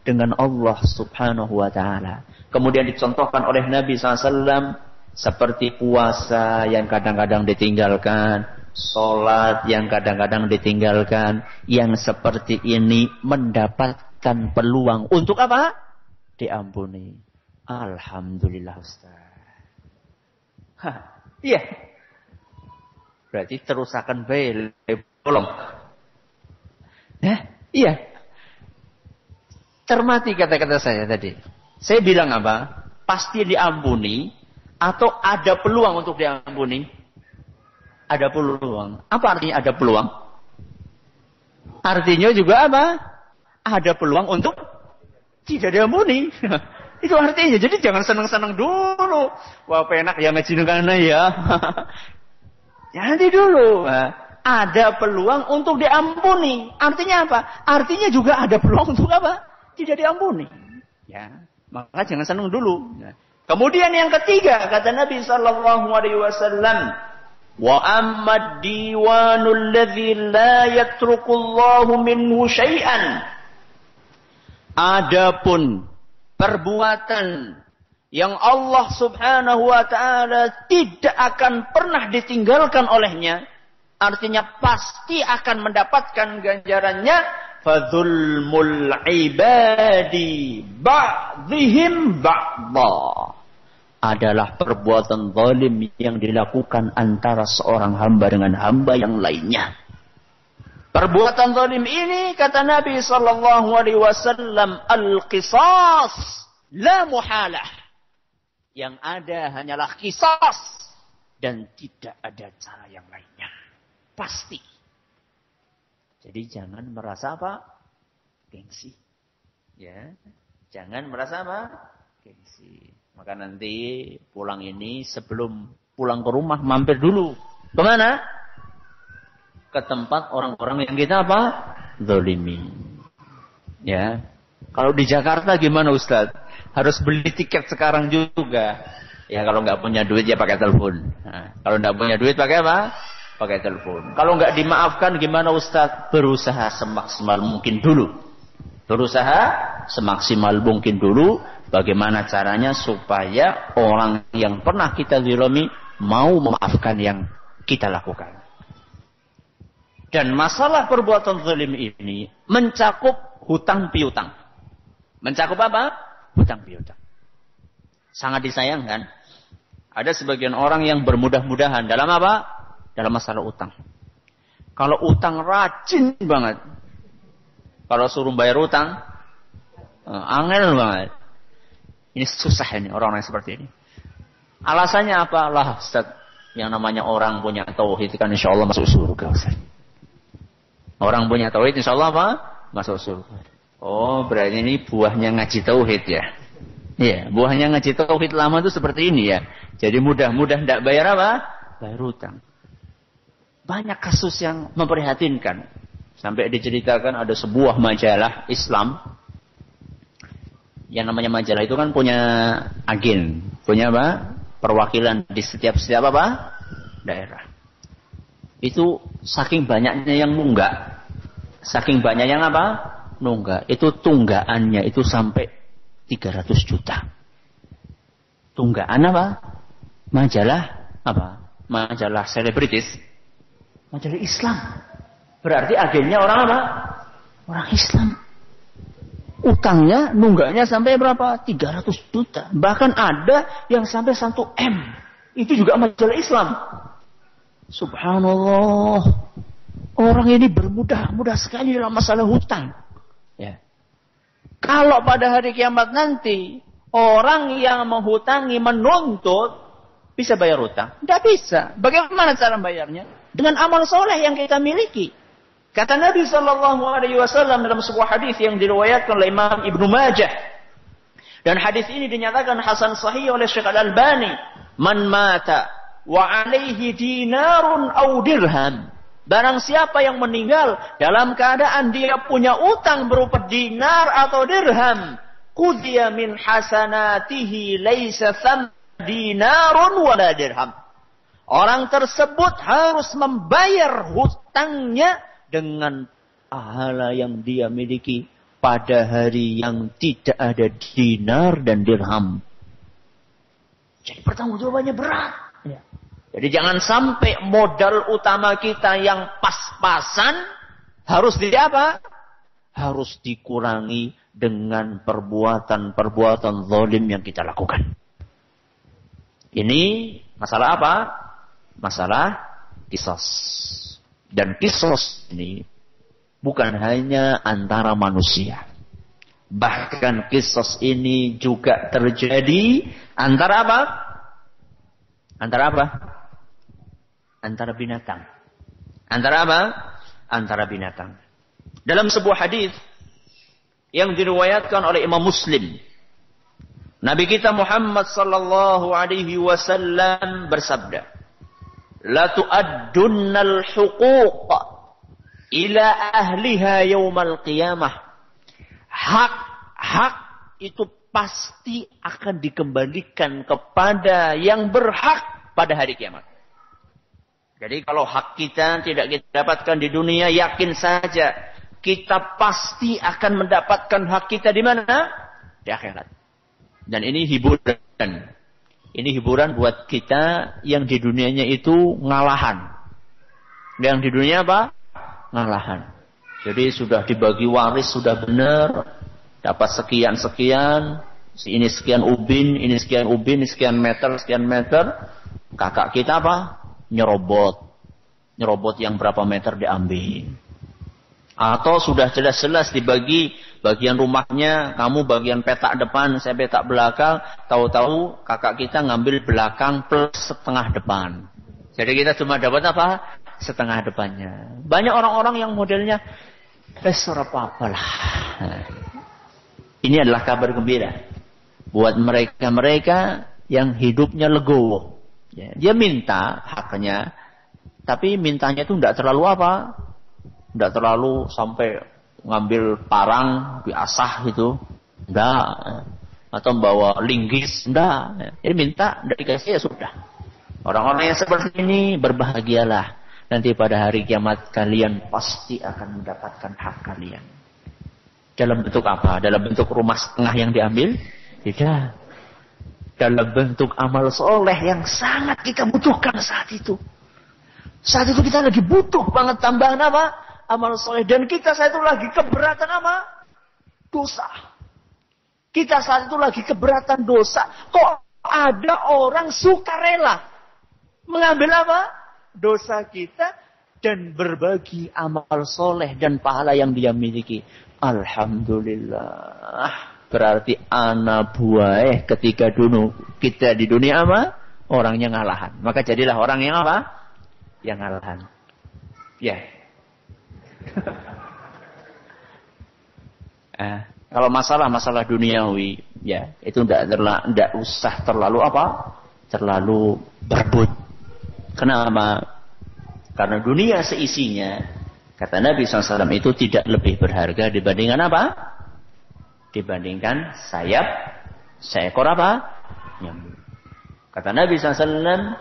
Dengan Allah subhanahu wa ta'ala. Kemudian dicontohkan oleh Nabi SAW seperti puasa yang kadang-kadang ditinggalkan, sholat yang kadang-kadang ditinggalkan. Yang seperti ini mendapatkan peluang untuk apa? Diampuni. Alhamdulillah Ustaz. Iya. Berarti terus akan belum. Iya. Cermati kata-kata saya tadi. Saya bilang apa? Pasti diampuni atau ada peluang untuk diampuni? Ada peluang. Apa artinya ada peluang? Artinya juga apa? Ada peluang untuk tidak diampuni. Itu artinya. Jadi jangan senang-senang dulu. Wah, penak ya ngejinukana ya. Nanti dulu. Ada peluang untuk diampuni. Artinya apa? Artinya juga ada peluang untuk apa? Tidak diampuni. Ya, maka jangan senang dulu. Kemudian yang ketiga kata Nabi sallallahu alaihi wasallam, wa ammad diwanul ladzi la yatrukullahu minhu syai'an. Adapun perbuatan yang Allah subhanahu wa ta'ala tidak akan pernah ditinggalkan olehnya, artinya pasti akan mendapatkan ganjarannya, fadzulmul ibadi ba'dihim ba'dha adalah perbuatan zalim yang dilakukan antara seorang hamba dengan hamba yang lainnya. Perbuatan zalim ini kata Nabi sallallahu alaihi wasallam al-qisas la muhalah. Yang ada hanyalah qisas dan tidak ada cara yang lainnya. Pasti. Jadi jangan merasa apa? Gengsi. Ya. Jangan merasa apa? Gengsi. Maka nanti pulang ini sebelum pulang ke rumah mampir dulu. Kemana? Ke tempat orang-orang yang kita apa? Zalimi. Ya. Kalau di Jakarta gimana Ustaz? Harus beli tiket sekarang juga. Ya kalau nggak punya duit ya pakai telepon. Nah, kalau nggak punya duit pakai apa? Pakai telepon. Kalau nggak dimaafkan gimana Ustaz? Berusaha semaksimal mungkin dulu. Berusaha semaksimal mungkin dulu. Bagaimana caranya supaya orang yang pernah kita zalimi mau memaafkan yang kita lakukan. Dan masalah perbuatan zalim ini mencakup hutang piutang. Mencakup apa? Hutang piutang. Sangat disayangkan. Ada sebagian orang yang bermudah-mudahan dalam apa? Dalam masalah utang. Kalau utang rajin banget. Kalau suruh bayar utang, angel banget. Ini susah ini orang-orang seperti ini. Alasannya apa? Lah Ustaz, yang namanya orang punya tauhid kan insya Allah masuk surga Ustaz. Orang punya tauhid insya Allah apa? Masuk surga. Oh berarti ini buahnya ngaji tauhid ya. Iya, buahnya ngaji tauhid lama itu seperti ini ya. Jadi mudah-mudah tidak bayar apa? Bayar utang. Banyak kasus yang memprihatinkan. Sampai diceritakan ada sebuah majalah Islam. Yang namanya majalah itu kan punya agen. Punya apa? Perwakilan di setiap apa? Daerah. Itu saking banyaknya yang nunggak. Saking banyaknya yang apa? Nunggak. Itu tunggaannya itu sampai 300 juta. Tunggaan apa? Majalah apa? Majalah selebritis. Majalah Islam. Berarti agennya orang apa? Orang Islam. Utangnya, nunggaknya sampai berapa? 300 juta. Bahkan ada yang sampai 1 M. Itu juga majalah Islam. Subhanallah. Orang ini bermudah-mudah sekali dalam masalah hutang. Ya. Kalau pada hari kiamat nanti, orang yang menghutangi, menuntut, bisa bayar hutang? Tidak bisa. Bagaimana cara bayarnya? Dengan amal soleh yang kita miliki. Kata Nabi sallallahu alaihi wasallam dalam sebuah hadis yang diriwayatkan oleh Imam Ibnu Majah. Dan hadis ini dinyatakan hasan sahih oleh Syekh Al-Albani. Man mata wa alaihi dinarun aw dirham. Barang siapa yang meninggal dalam keadaan dia punya utang berupa dinar atau dirham, qudiya min hasanatihi laisa tham dinarun wala dirham. Orang tersebut harus membayar hutangnya dengan pahala yang dia miliki pada hari yang tidak ada dinar dan dirham. Jadi pertanggungjawabannya berat. Ya. Jadi jangan sampai modal utama kita yang pas-pasan harus di apa? Harus dikurangi dengan perbuatan-perbuatan zalim yang kita lakukan. Ini masalah apa? Masalah kisos. Dan kisos ini bukan hanya antara manusia. Bahkan kisos ini juga terjadi antara apa? Antara apa? Antara binatang. Antara apa? Antara binatang. Dalam sebuah hadis yang diriwayatkan oleh Imam Muslim, Nabi kita Muhammad sallallahu alaihi wasallam bersabda, la tu'addunnal huquq ila ahliha yaumal qiyamah. Hak itu pasti akan dikembalikan kepada yang berhak pada hari kiamat. Jadi kalau hak kita tidak kita dapatkan di dunia, yakin saja kita pasti akan mendapatkan hak kita di mana? Di akhirat. Dan ini hiburan. Ini hiburan buat kita yang di dunianya itu ngalahan. Yang di dunia apa? Ngalahan. Jadi sudah dibagi waris, sudah benar. Dapat sekian-sekian. Ini sekian ubin, ini sekian ubin, ini sekian meter. Kakak kita apa? Nyerobot. Nyerobot yang berapa meter diambil. Atau sudah jelas-jelas dibagi bagian rumahnya. Kamu bagian petak depan, saya petak belakang. Tahu-tahu kakak kita ngambil belakang plus setengah depan. Jadi kita cuma dapat apa? Setengah depannya. Banyak orang-orang yang modelnya apa-apa lah. Ini adalah kabar gembira buat mereka-mereka yang hidupnya legowo. Ya, dia minta haknya, tapi mintanya itu tidak terlalu apa? Tidak terlalu sampai ngambil parang diasah gitu. Enggak. Atau bawa linggis, enggak. Jadi minta, tidak dikasih ya sudah. Orang-orang yang seperti ini berbahagialah. Nanti pada hari kiamat kalian pasti akan mendapatkan hak kalian. Dalam bentuk apa? Dalam bentuk rumah setengah yang diambil? Tidak. Dalam bentuk amal soleh yang sangat kita butuhkan saat itu. Saat itu kita lagi butuh banget tambahan apa? Amal soleh. Dan kita saat itu lagi keberatan apa? Dosa. Kita saat itu lagi keberatan dosa. Kok ada orang sukarela mengambil apa? Dosa kita dan berbagi amal soleh dan pahala yang dia miliki. Alhamdulillah. Berarti anak buah ketika dulu kita di dunia apa? Orangnya ngalahan. Maka jadilah orang yang apa? Yang ngalahan. Ya. Kalau masalah duniawi, ya itu tidak usah terlalu apa? Terlalu berebut. Kenapa? Karena dunia seisinya, kata Nabi SAW itu tidak lebih berharga dibandingkan apa? Dibandingkan seekor apa? Nyamuk. Kata Nabi SAW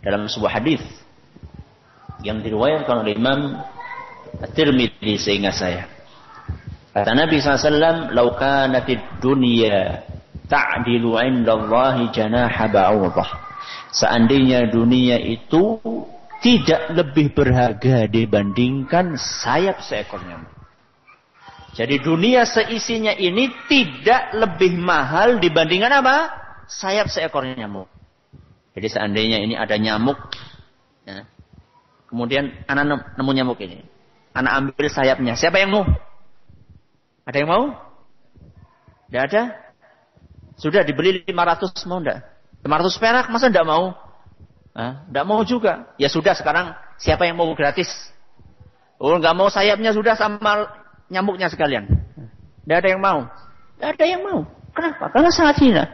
dalam sebuah hadis yang diriwayatkan oleh Imam At-Tirmidzi seingat saya. Kata Nabi SAW, "Lau kanatid dunya ta'dilu 'indallahi janaha ba'udah." Seandainya dunia itu tidak lebih berharga dibandingkan sayap seekor nyamuk. Jadi dunia seisinya ini tidak lebih mahal dibandingkan apa? Sayap seekor nyamuk. Jadi seandainya ini ada nyamuk, ya, kemudian anak nemu nyamuk ini, anak ambil sayapnya, siapa yang mau? Ada yang mau? Tidak ada? Sudah dibeli 500, mau enggak? 500 perak, masa tidak mau? Tidak mau juga. Ya sudah sekarang, siapa yang mau gratis? Oh, nggak mau sayapnya sudah sama nyamuknya sekalian. Tidak ada yang mau. Tidak ada yang mau. Kenapa? Karena sangat hina.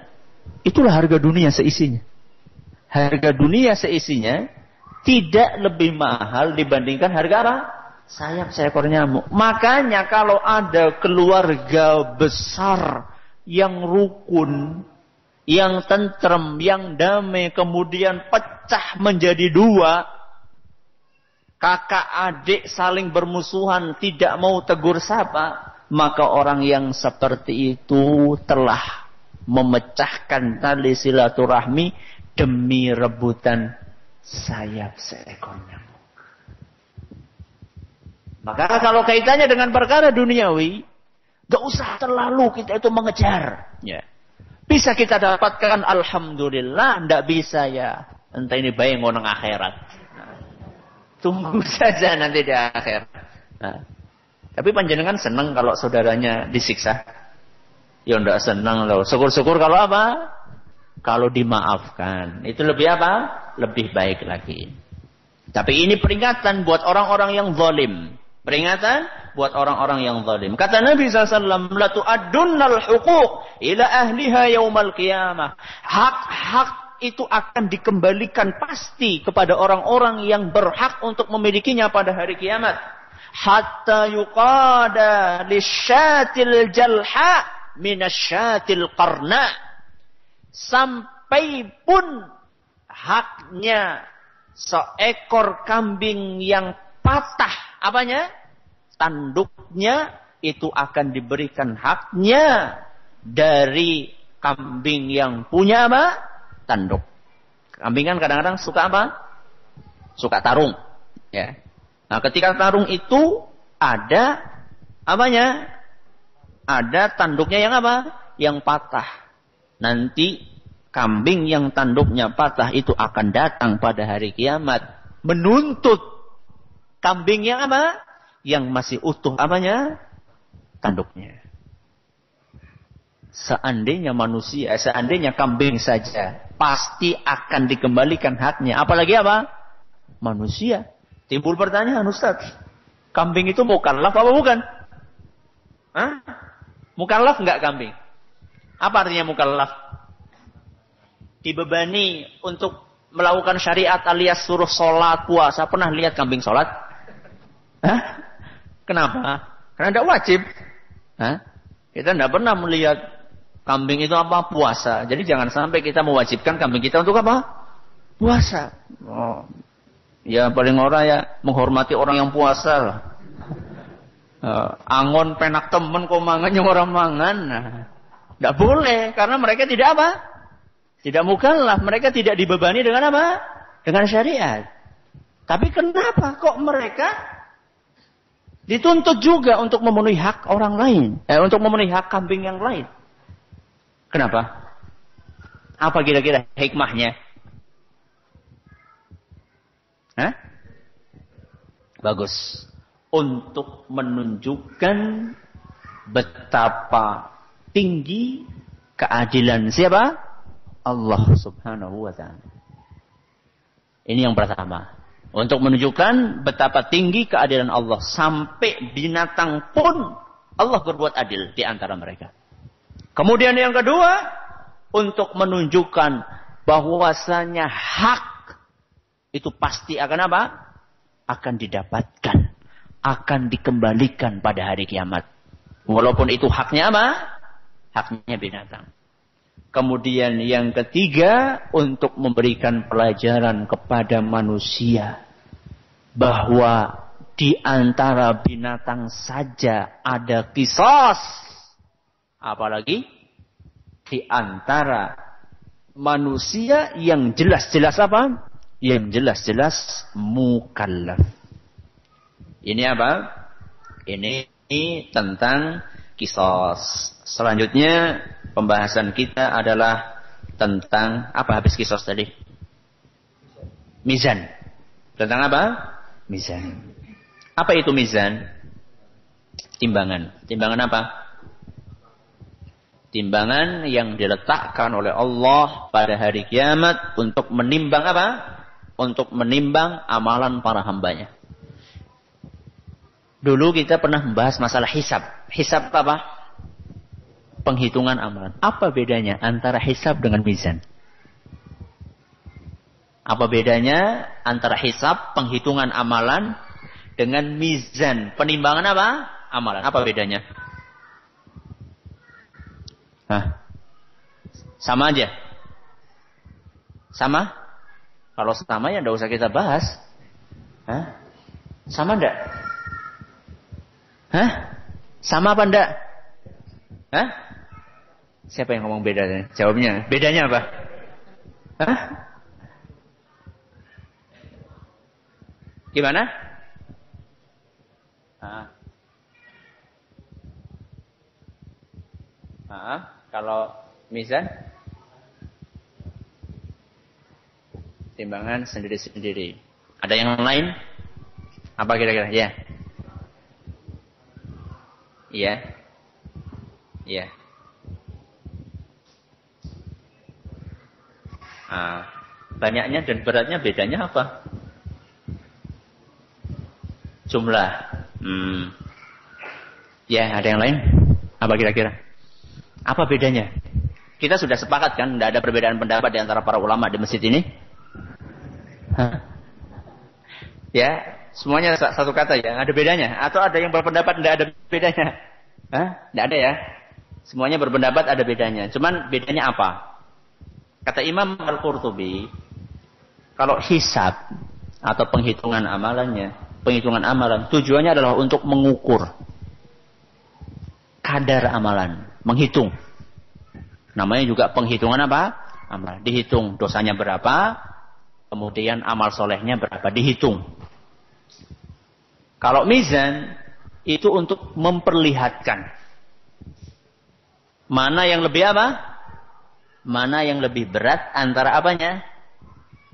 Itulah harga dunia seisinya. Harga dunia seisinya tidak lebih mahal dibandingkan harga apa? Sayap seekor nyamuk. Makanya kalau ada keluarga besar yang rukun, yang tentrem, yang damai, kemudian pecah menjadi dua, kakak adik saling bermusuhan, tidak mau tegur sapa, maka orang yang seperti itu telah memecahkan tali silaturahmi demi rebutan sayap seekor nyamuk. Maka kalau kaitannya dengan perkara duniawi, gak usah terlalu kita itu mengejar. Ya. Bisa kita dapatkan alhamdulillah, ndak bisa ya. Entah ini baik ngoneng akhirat. Tunggu saja nanti di akhir. Tapi panjenengan senang kalau saudaranya disiksa? Ya ndak senang loh. Syukur-syukur kalau apa? Kalau dimaafkan. Itu lebih apa? Lebih baik lagi. Tapi ini peringatan buat orang-orang yang zalim. Peringatan buat orang-orang yang zalim. Kata Nabi SAW, "La tu'addunnal huquq ila ahliha yaumal qiyamah." Hak-hak itu akan dikembalikan pasti kepada orang-orang yang berhak untuk memilikinya pada hari kiamat. Hatta yuqada lisyatil jalha minasyatil qarna. Sampai pun haknya seekor kambing yang patah, apanya? Tanduknya itu akan diberikan haknya dari kambing yang punya apa? Tanduk. Kambing kan kadang-kadang suka apa? Suka tarung. Ya. Nah, ketika tarung itu ada apanya? Ada tanduknya yang apa? Yang patah. Nanti kambing yang tanduknya patah itu akan datang pada hari kiamat menuntut kambing yang apa? Yang masih utuh apanya? Tanduknya. Seandainya kambing saja pasti akan dikembalikan haknya. Apalagi apa? Manusia. Timbul pertanyaan, Ustaz. Kambing itu mukallaf apa bukan? Hah? Mukallaf enggak kambing? Apa artinya mukallaf? Dibebani untuk melakukan syariat alias suruh sholat, puasa. Pernah lihat kambing sholat? Hah? Kenapa? Karena tidak wajib. Hah? Kita tidak pernah melihat kambing itu apa? Puasa. Jadi jangan sampai kita mewajibkan kambing kita untuk apa? Puasa. Oh. Ya paling orang ya menghormati orang yang puasa lah. Angon penak temen kok mangannya orang mangan. Tidak boleh. Karena mereka tidak apa? Tidak mukallaf. Mereka tidak dibebani dengan apa? Dengan syariat. Tapi kenapa kok mereka dituntut juga untuk memenuhi hak orang lain. Untuk memenuhi hak kambing yang lain. Kenapa? Apa kira-kira hikmahnya? Hah? Bagus. Untuk menunjukkan betapa tinggi keadilan siapa? Allah Subhanahu wa ta'ala. Ini yang pertama. Untuk menunjukkan betapa tinggi keadilan Allah. Sampai binatang pun Allah berbuat adil di antara mereka. Kemudian yang kedua, untuk menunjukkan bahwasanya hak itu pasti akan apa? Akan didapatkan. Akan dikembalikan pada hari kiamat. Walaupun itu haknya apa? Haknya binatang. Kemudian yang ketiga, untuk memberikan pelajaran kepada manusia. Bahwa di antara binatang saja ada qisas. Apalagi di antara manusia yang jelas-jelas apa? Yang jelas-jelas mukallaf. Ini apa? Ini tentang qisas. Selanjutnya pembahasan kita adalah tentang apa habis qisas tadi? Mizan. Tentang apa? Mizan. Apa itu mizan? Timbangan. Timbangan apa? Timbangan yang diletakkan oleh Allah pada hari kiamat untuk menimbang apa? Untuk menimbang amalan para hambanya. Dulu kita pernah membahas masalah hisab. Hisab apa? Penghitungan amalan. Apa bedanya antara hisab dengan mizan? Apa bedanya antara hisab, penghitungan amalan, dengan mizan, penimbangan apa? Amalan. Apa bedanya? Hah? Sama aja? Sama? Kalau sama ya tidak usah kita bahas. Hah? Sama enggak? Hah? Sama apa enggak? Hah? Siapa yang ngomong bedanya? Jawabnya. Bedanya apa? Hah? Gimana? Kalau mizan? Timbangan sendiri-sendiri. Ada yang lain? Apa kira-kira? Ya. Iya. Iya. Banyaknya dan beratnya bedanya apa? Jumlah. Ya, ada yang lain? Apa kira-kira? Apa bedanya? Kita sudah sepakat kan? Tidak ada perbedaan pendapat di antara para ulama di masjid ini? Hah? Ya, semuanya satu kata ya. Ada bedanya? Atau ada yang berpendapat tidak ada bedanya? Hah? Tidak ada ya? Semuanya berpendapat ada bedanya. Cuman bedanya apa? Kata Imam Al-Qurtubi, kalau hisab atau penghitungan amalannya, penghitungan amalan tujuannya adalah untuk mengukur kadar amalan, menghitung. Namanya juga penghitungan apa? Amal. Dihitung dosanya berapa, kemudian amal solehnya berapa, dihitung. Kalau mizan, itu untuk memperlihatkan. Mana yang lebih apa? Mana yang lebih berat antara apanya?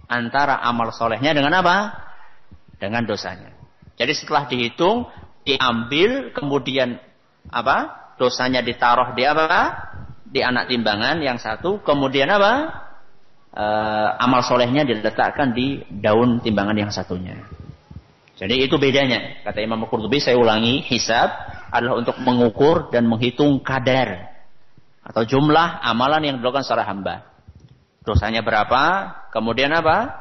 Antara amal solehnya dengan apa? Dengan dosanya. Jadi setelah dihitung, diambil, kemudian apa? Dosanya ditaruh di apa? Di anak timbangan yang satu, kemudian apa? Amal solehnya diletakkan di daun timbangan yang satunya. Jadi itu bedanya. Kata Imam Qurtubi, saya ulangi, hisab adalah untuk mengukur dan menghitung kadar atau jumlah amalan yang dilakukan secara hamba. Dosanya berapa, kemudian apa?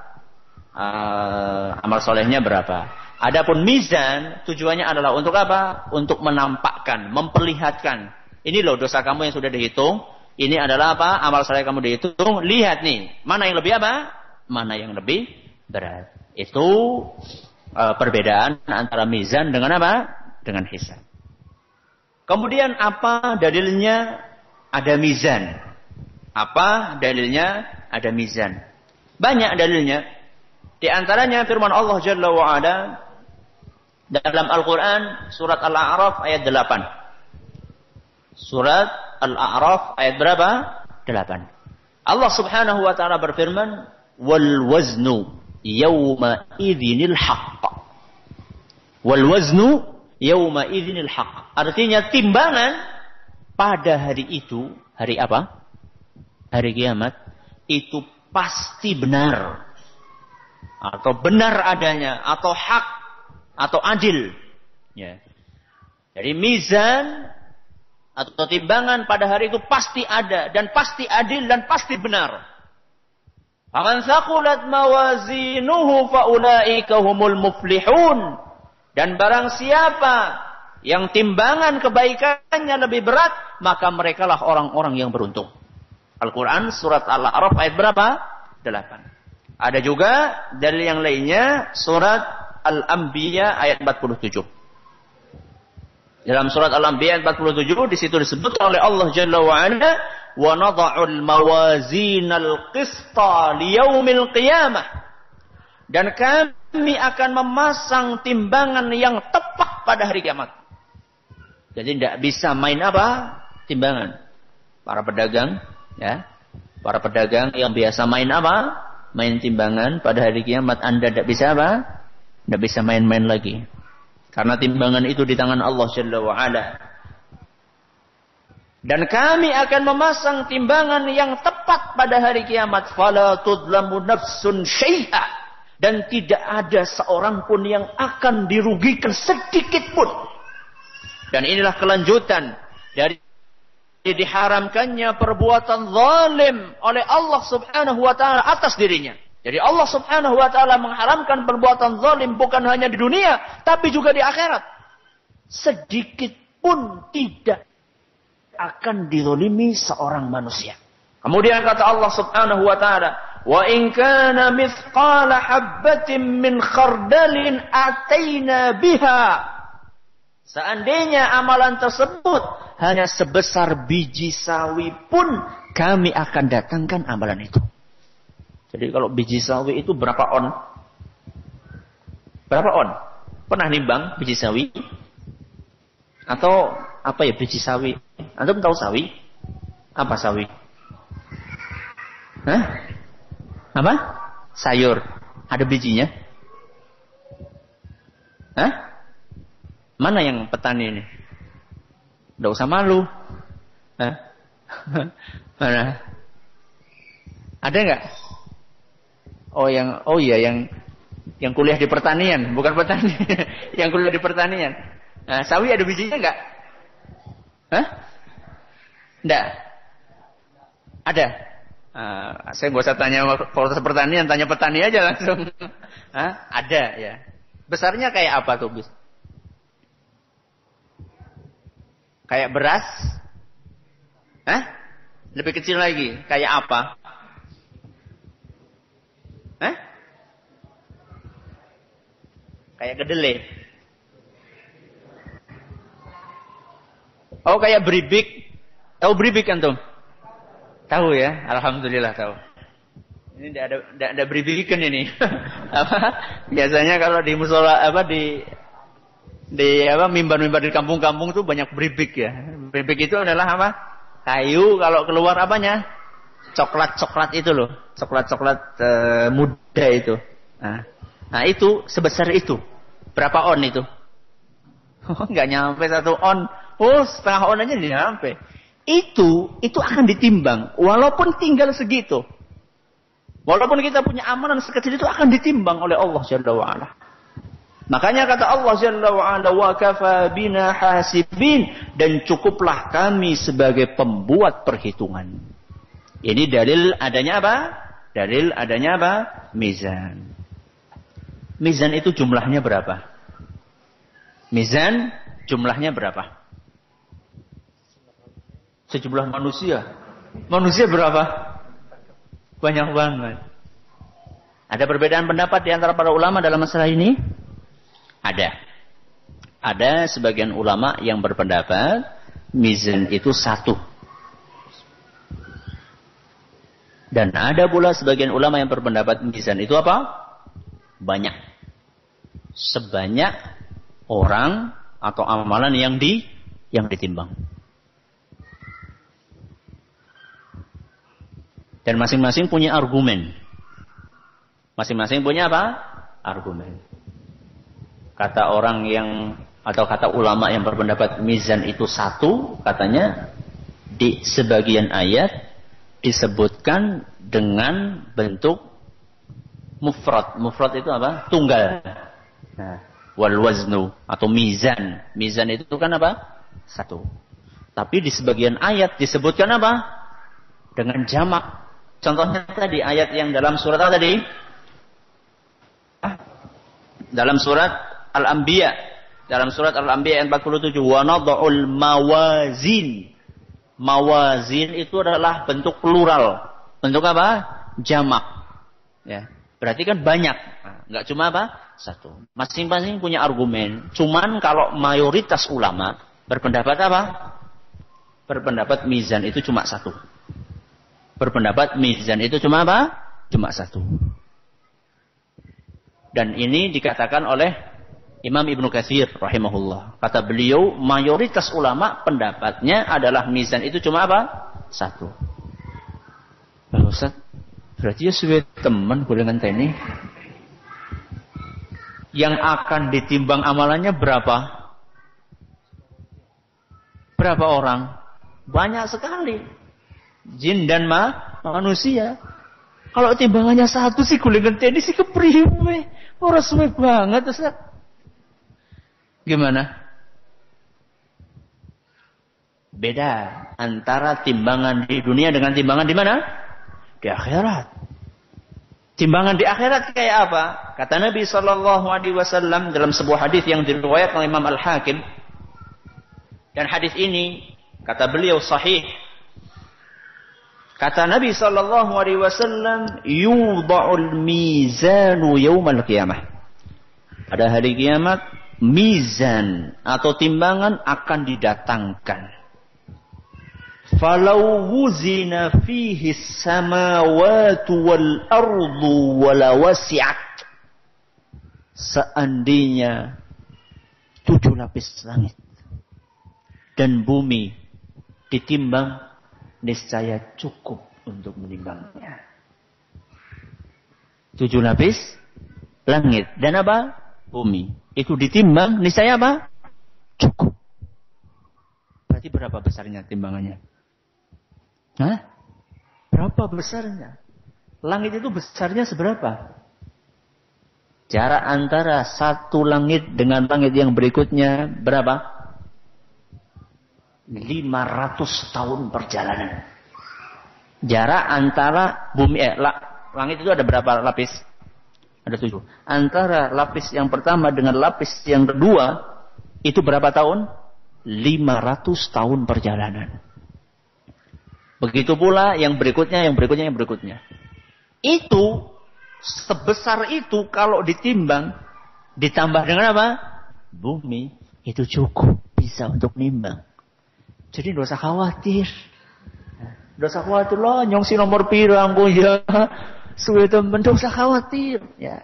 Amal solehnya berapa. Adapun mizan, tujuannya adalah untuk apa? Untuk menampakkan, memperlihatkan. Ini loh dosa kamu yang sudah dihitung. Ini adalah apa? Amal soleh kamu dihitung. Lihat nih, mana yang lebih apa? Mana yang lebih berat. Itu perbedaan antara mizan dengan apa? Dengan hisab. Kemudian apa dalilnya ada mizan? Apa dalilnya ada mizan? Banyak dalilnya. Di antaranya firman Allah Jalla wa Ala dalam Al-Quran surat Al-A'raf ayat 8. Surat Al-A'raf ayat berapa? 8. Allah Subhanahu wa taala berfirman, "Wal waznu yawma idzinil haqq." Wal waznu yawma idzinil haqq. Artinya timbangan pada hari itu, hari apa? Hari kiamat, itu pasti benar. Atau benar adanya, atau hak, atau adil. Ya. Jadi mizan atau timbangan pada hari itu pasti ada, dan pasti adil, dan pasti benar. Faman thaqulat mawazinuhu faulaika humul muflihun. Dan barang siapa yang timbangan kebaikannya lebih berat, maka merekalah orang-orang yang beruntung. Al-Quran surat Al-A'raf ayat berapa? 8. Ada juga dalil yang lainnya surat Al-Anbiya ayat 47. Dalam surat Al-Anbiya ayat 47 di situ disebut oleh Allah Jalla wa Ala, "Wa nadha'ul mawazinal qista liyaumil qiyamah." Dan kami akan memasang timbangan yang tepat pada hari kiamat. Jadi tidak bisa main apa? Timbangan. Para pedagang, ya. Para pedagang yang biasa main apa? Main timbangan pada hari kiamat, Anda tidak bisa apa? Tidak bisa main-main lagi. Karena timbangan itu di tangan Allah Jalla wa Ala. Dan kami akan memasang timbangan yang tepat pada hari kiamat. Fala tudlamu nafsun syai'a. Dan tidak ada seorang pun yang akan dirugikan sedikit pun. Dan inilah kelanjutan dari diharamkannya perbuatan zalim oleh Allah Subhanahu wa taala atas dirinya. Jadi Allah Subhanahu wa taala mengharamkan perbuatan zalim bukan hanya di dunia, tapi juga di akhirat. Sedikit pun tidak akan dizalimi seorang manusia. Kemudian kata Allah Subhanahu wa taala, "Wa in kana mithqala habbatin min khardalin ataina biha." Seandainya amalan tersebut hanya sebesar biji sawi pun, kami akan datangkan amalan itu. Jadi kalau biji sawi itu berapa on? Berapa on? Pernah nimbang biji sawi? Atau apa ya biji sawi? Antum tahu sawi? Apa sawi? Hah? Apa? Sayur. Ada bijinya? Hah? Mana yang petani ini? Nggak usah malu. Hah? Mana? Ada nggak? Oh iya yang kuliah di pertanian, bukan petani. Yang kuliah di pertanian. Nah, sawi ada bijinya nggak? Hah? Nggak. Ada. Saya nggak usah tanya fakultas pertanian, tanya petani aja langsung. Hah? Ada ya. Besarnya kayak apa tuh, bis? Kayak beras? Hah? Lebih kecil lagi. Kayak apa? Hah? Kayak kedelai. Oh, kayak beribik. Tahu beribik antum? Tahu ya? Alhamdulillah tahu. Ini tidak ada beribikan ini. Apa? Biasanya kalau di musola di Di mimbar-mimbar di kampung-kampung itu banyak beribik ya. Beribik itu adalah apa? Kayu kalau keluar apanya? Coklat-coklat itu loh. Coklat-coklat muda itu. Nah itu sebesar itu. Berapa on itu? Nggak nyampe 1 on. Setengah on aja nggak nyampe. Itu akan ditimbang. Walaupun tinggal segitu. Walaupun kita punya amalan sekecil itu akan ditimbang oleh Allah Jalla wa'ala. Makanya kata Allah Jalla wa'ala, wa kafa bina hasibin, dan cukuplah kami sebagai pembuat perhitungan. Ini dalil adanya apa? Dalil adanya apa? Mizan. Mizan itu jumlahnya berapa? Mizan jumlahnya berapa? Sejumlah manusia. Manusia berapa? Banyak banget. Ada perbedaan pendapat di antara para ulama dalam masalah ini? Ada. Ada sebagian ulama yang berpendapat mizan itu 1. Dan ada pula sebagian ulama yang berpendapat mizan itu apa? Banyak. Sebanyak orang atau amalan yang ditimbang. Dan masing-masing punya argumen. Masing-masing punya apa? Argumen. Kata orang yang atau kata ulama yang berpendapat mizan itu 1, katanya di sebagian ayat disebutkan dengan bentuk mufrad. Mufrad itu apa? Tunggal. Nah, wal waznu atau mizan. Mizan itu kan apa? 1. Tapi di sebagian ayat disebutkan apa? Dengan jamak. Contohnya tadi ayat yang dalam surat apa tadi? Dalam surat Al-Anbiya. Dalam surat Al-Anbiya ayat 47. Wa nad'ul mawazin. Mawazin itu adalah bentuk plural. Bentuk apa? Jamak. Ya. Berarti kan banyak. Enggak cuma apa? 1. Masing-masing punya argumen. Cuman kalau mayoritas ulama berpendapat apa? Berpendapat mizan itu cuma 1. Berpendapat mizan itu cuma apa? Cuma 1. Dan ini dikatakan oleh Imam Ibnu Katsir rahimahullah. Kata beliau, mayoritas ulama pendapatnya adalah mizan itu cuma apa? 1. Lalu Ustaz, berarti ya sudah teman golongan ini. Yang akan ditimbang amalannya berapa? Berapa orang? Banyak sekali. Jin dan manusia. Kalau timbangannya 1 sih golongan ini sih kepriwe. Ora suwe banget Ustaz. Gimana? Beda antara timbangan di dunia dengan timbangan di mana? Di akhirat. Timbangan di akhirat kayak apa? Kata Nabi SAW dalam sebuah hadis yang diriwayatkan oleh Imam Al-Hakim. Dan hadis ini kata beliau sahih. Kata Nabi SAW, yudha'ul mizanu yawmal qiyamah. Pada hari kiamat, mizan atau timbangan akan didatangkan. Falau wuzina fihi samawati wal ardu wala wasi'at. Seandainya 7 lapis langit dan bumi ditimbang, niscaya cukup untuk menimbangnya. 7 lapis langit dan apa? Bumi. Itu ditimbang, niscaya apa? Cukup. Berarti berapa besarnya timbangannya? Hah? Berapa besarnya? Langit itu besarnya seberapa? Jarak antara satu langit dengan langit yang berikutnya berapa? 500 tahun perjalanan. Jarak antara bumi langit itu ada berapa lapis? Ada 7. Antara lapis yang pertama dengan lapis yang kedua itu berapa tahun? 500 tahun perjalanan. Begitu pula yang berikutnya, yang berikutnya, yang berikutnya. Itu sebesar itu kalau ditimbang ditambah dengan apa? Bumi itu cukup bisa untuk nimbang. Jadi tidak usah khawatir. Tidak usah khawatir loh, nyongsi nomor pirang ya. Suwe teman, tidak usah khawatir. Ya.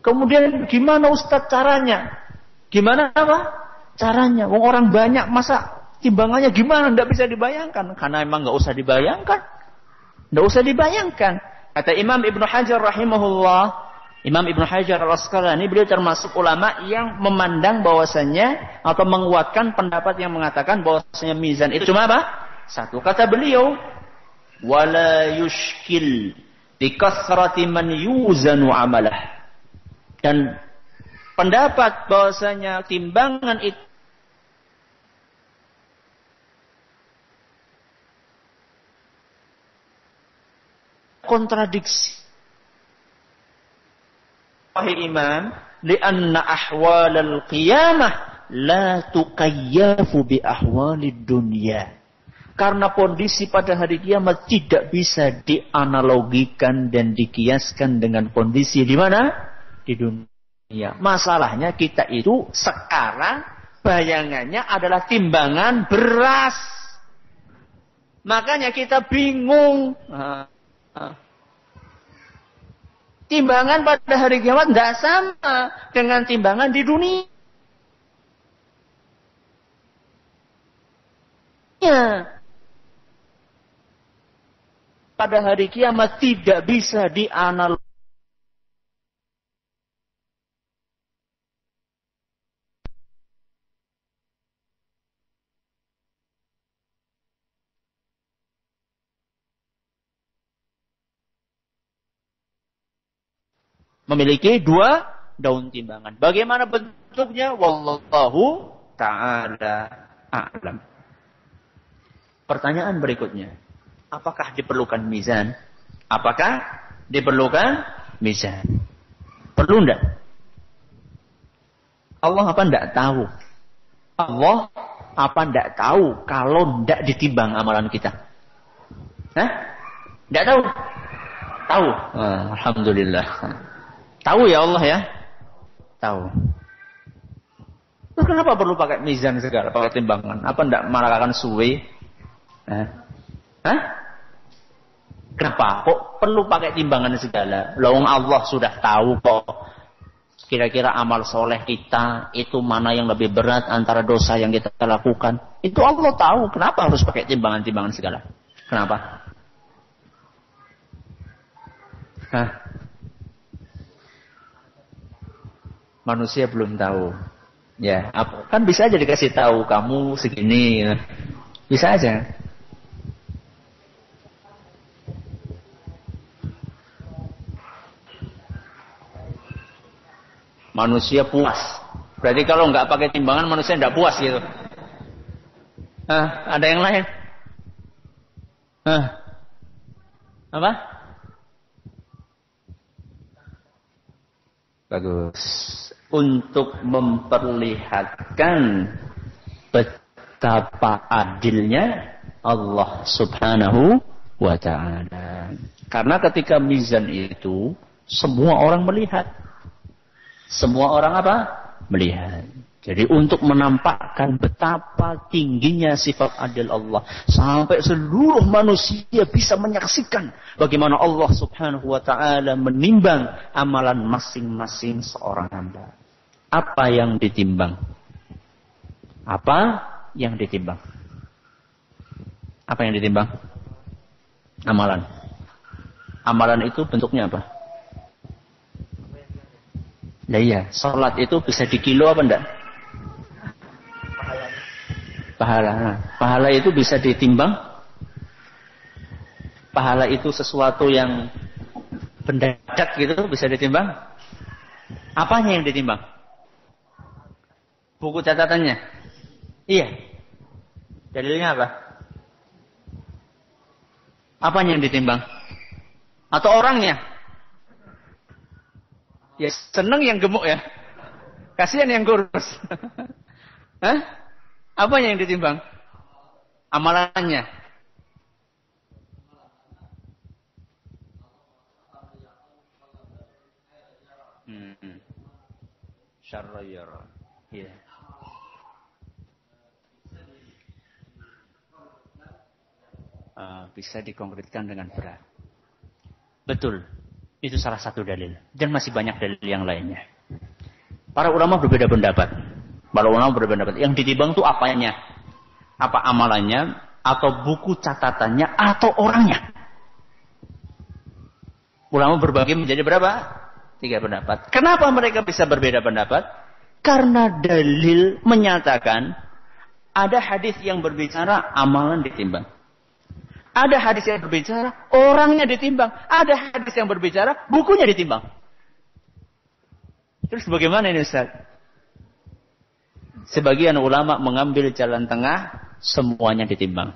Kemudian gimana Ustaz caranya? Gimana apa? Caranya. Wong orang banyak, masa timbangannya gimana? Nggak bisa dibayangkan. Karena emang nggak usah dibayangkan. Nggak usah dibayangkan. Kata Imam Ibnu Hajar rahimahullah, Imam Ibnu Hajar al-Asqalani, beliau termasuk ulama yang memandang bahwasanya atau menguatkan pendapat yang mengatakan bahwasanya mizan itu cuma apa? Satu. Kata beliau, wala yushkil bi kasrati man yuzanu amalah. Dan pendapat bahwasanya timbangan itu kontradiksi. Wahai imam, lianna ahwalal qiyamah la tuqayyafu bi ahwalid dunya. Karena kondisi pada hari kiamat tidak bisa dianalogikan dan dikiaskan dengan kondisi di mana? Di dunia. Masalahnya kita itu sekarang bayangannya adalah timbangan beras. Makanya kita bingung. Timbangan pada hari kiamat tidak sama dengan timbangan di dunia. Pada hari kiamat tidak bisa dianalogikan. Memiliki dua daun timbangan. Bagaimana bentuknya? Wallahu ta'ala a'lam. Pertanyaan berikutnya. Apakah diperlukan mizan? Apakah diperlukan mizan? Perlu enggak? Allah apa enggak tahu? Allah apa enggak tahu kalau enggak ditimbang amalan kita? Hah? Enggak tahu? Tahu. Alhamdulillah. Tahu ya Allah ya? Tahu. Terus kenapa perlu pakai mizan segala, pakai timbangan? Apa enggak malah akan suwe? Hah? Kenapa? Kok perlu pakai timbangan segala? Lawang Allah sudah tahu kok. Kira-kira amal soleh kita itu mana yang lebih berat antara dosa yang kita lakukan. Itu Allah tahu. Kenapa harus pakai timbangan-timbangan segala? Kenapa? Hah? Manusia belum tahu. Ya, kan bisa aja dikasih tahu kamu segini. Bisa aja. Manusia puas. Berarti kalau nggak pakai timbangan manusia nggak puas gitu. Ada yang lain? Apa? Bagus. Untuk memperlihatkan betapa adilnya Allah Subhanahu wa ta'ala. Karena ketika mizan itu semua orang melihat. Semua orang apa? Melihat. Jadi untuk menampakkan betapa tingginya sifat adil Allah. Sampai seluruh manusia bisa menyaksikan bagaimana Allah Subhanahu wa ta'ala menimbang amalan masing-masing seorang hamba. Apa yang ditimbang? Apa yang ditimbang? Apa yang ditimbang? Amalan. Amalan itu bentuknya apa? Nah iya, salat itu bisa dikilo apa enggak? Pahala. Pahala itu bisa ditimbang? Pahala itu sesuatu yang mendadak gitu bisa ditimbang? Apanya yang ditimbang? Buku catatannya? Iya. Dalilnya apa? Apanya yang ditimbang? Atau orangnya? Ya seneng yang gemuk ya. Kasihan yang kurus. Hah? Apa yang ditimbang? Amalannya. Syarrayara. Iya. Bisa dikonkretkan dengan berat. Betul. Itu salah satu dalil. Dan masih banyak dalil yang lainnya. Para ulama berbeda pendapat. Para ulama berpendapat. Yang ditimbang itu apanya? Apa amalannya? Atau buku catatannya? Atau orangnya? Ulama berbagi menjadi berapa? 3 pendapat. Kenapa mereka bisa berbeda pendapat? Karena dalil menyatakan ada hadis yang berbicara amalan ditimbang. Ada hadis yang berbicara orangnya ditimbang. Ada hadis yang berbicara bukunya ditimbang. Terus bagaimana ini Ustaz? Sebagian ulama mengambil jalan tengah, semuanya ditimbang.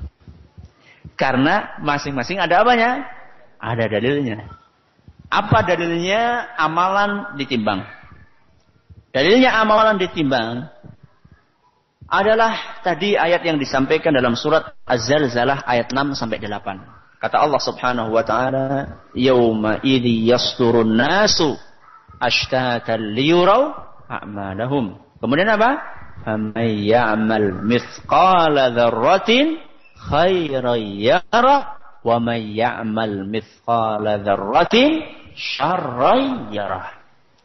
Karena masing-masing ada apanya? Ada dalilnya. Apa dalilnya amalan ditimbang? Dalilnya amalan ditimbang adalah tadi ayat yang disampaikan dalam surat Az-Zalzalah ayat 6 sampai 8. Kata Allah Subhanahu wa taala, "Yauma idzi yasturun nasu ashtatan liyurau a'malahum." Kemudian apa? "Faman ya'mal mithqala dzarratin khairan yarah wa man ya'mal mithqala dzarratin syarran yarah."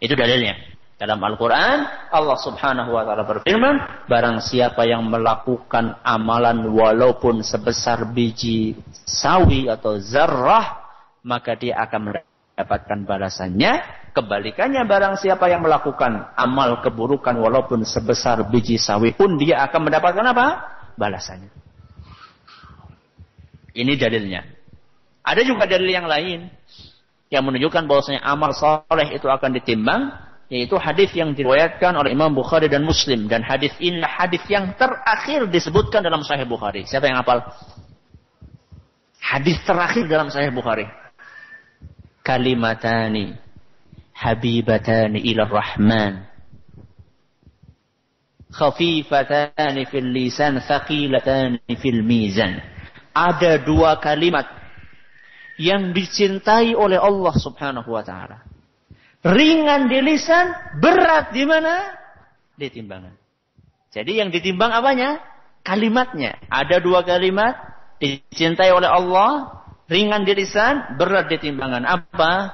Itu dalilnya. Dalam Al-Quran, Allah Subhanahu wa ta'ala berfirman, barang siapa yang melakukan amalan walaupun sebesar biji sawi atau zarrah, maka dia akan mendapatkan balasannya. Kebalikannya, barang siapa yang melakukan amal keburukan walaupun sebesar biji sawi pun, dia akan mendapatkan apa? Balasannya. Ini dalilnya. Ada juga dalil yang lain yang menunjukkan bahwasanya amal soleh itu akan ditimbang, yaitu hadis yang diriwayatkan oleh Imam Bukhari dan Muslim, dan hadis ini hadis yang terakhir disebutkan dalam Sahih Bukhari. Siapa yang hafal? Hadis terakhir dalam Sahih Bukhari. Kalimatani habibatani ila Rahman, khafifatani fil lisan, thaqilatani fil mizan. Ada 2 kalimat yang dicintai oleh Allah Subhanahu wa taala. Ringan di lisan, berat di mana? Di timbangan. Jadi yang ditimbang apanya? Kalimatnya. Ada 2 kalimat dicintai oleh Allah, ringan di lisan, berat di timbangan. Apa?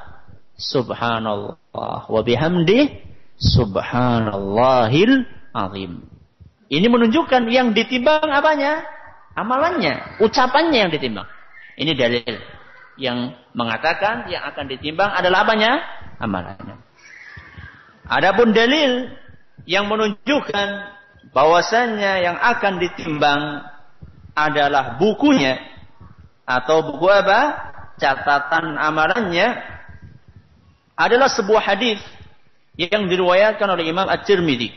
Subhanallah wa bihamdih, subhanallahil azim. Ini menunjukkan yang ditimbang apanya? Amalannya, ucapannya yang ditimbang. Ini dalil yang mengatakan yang akan ditimbang adalah apanya? Amalannya. Adapun dalil yang menunjukkan bahwasannya yang akan ditimbang adalah bukunya atau buku apa? Catatan amalannya adalah sebuah hadis yang diriwayatkan oleh Imam At-Tirmidzi.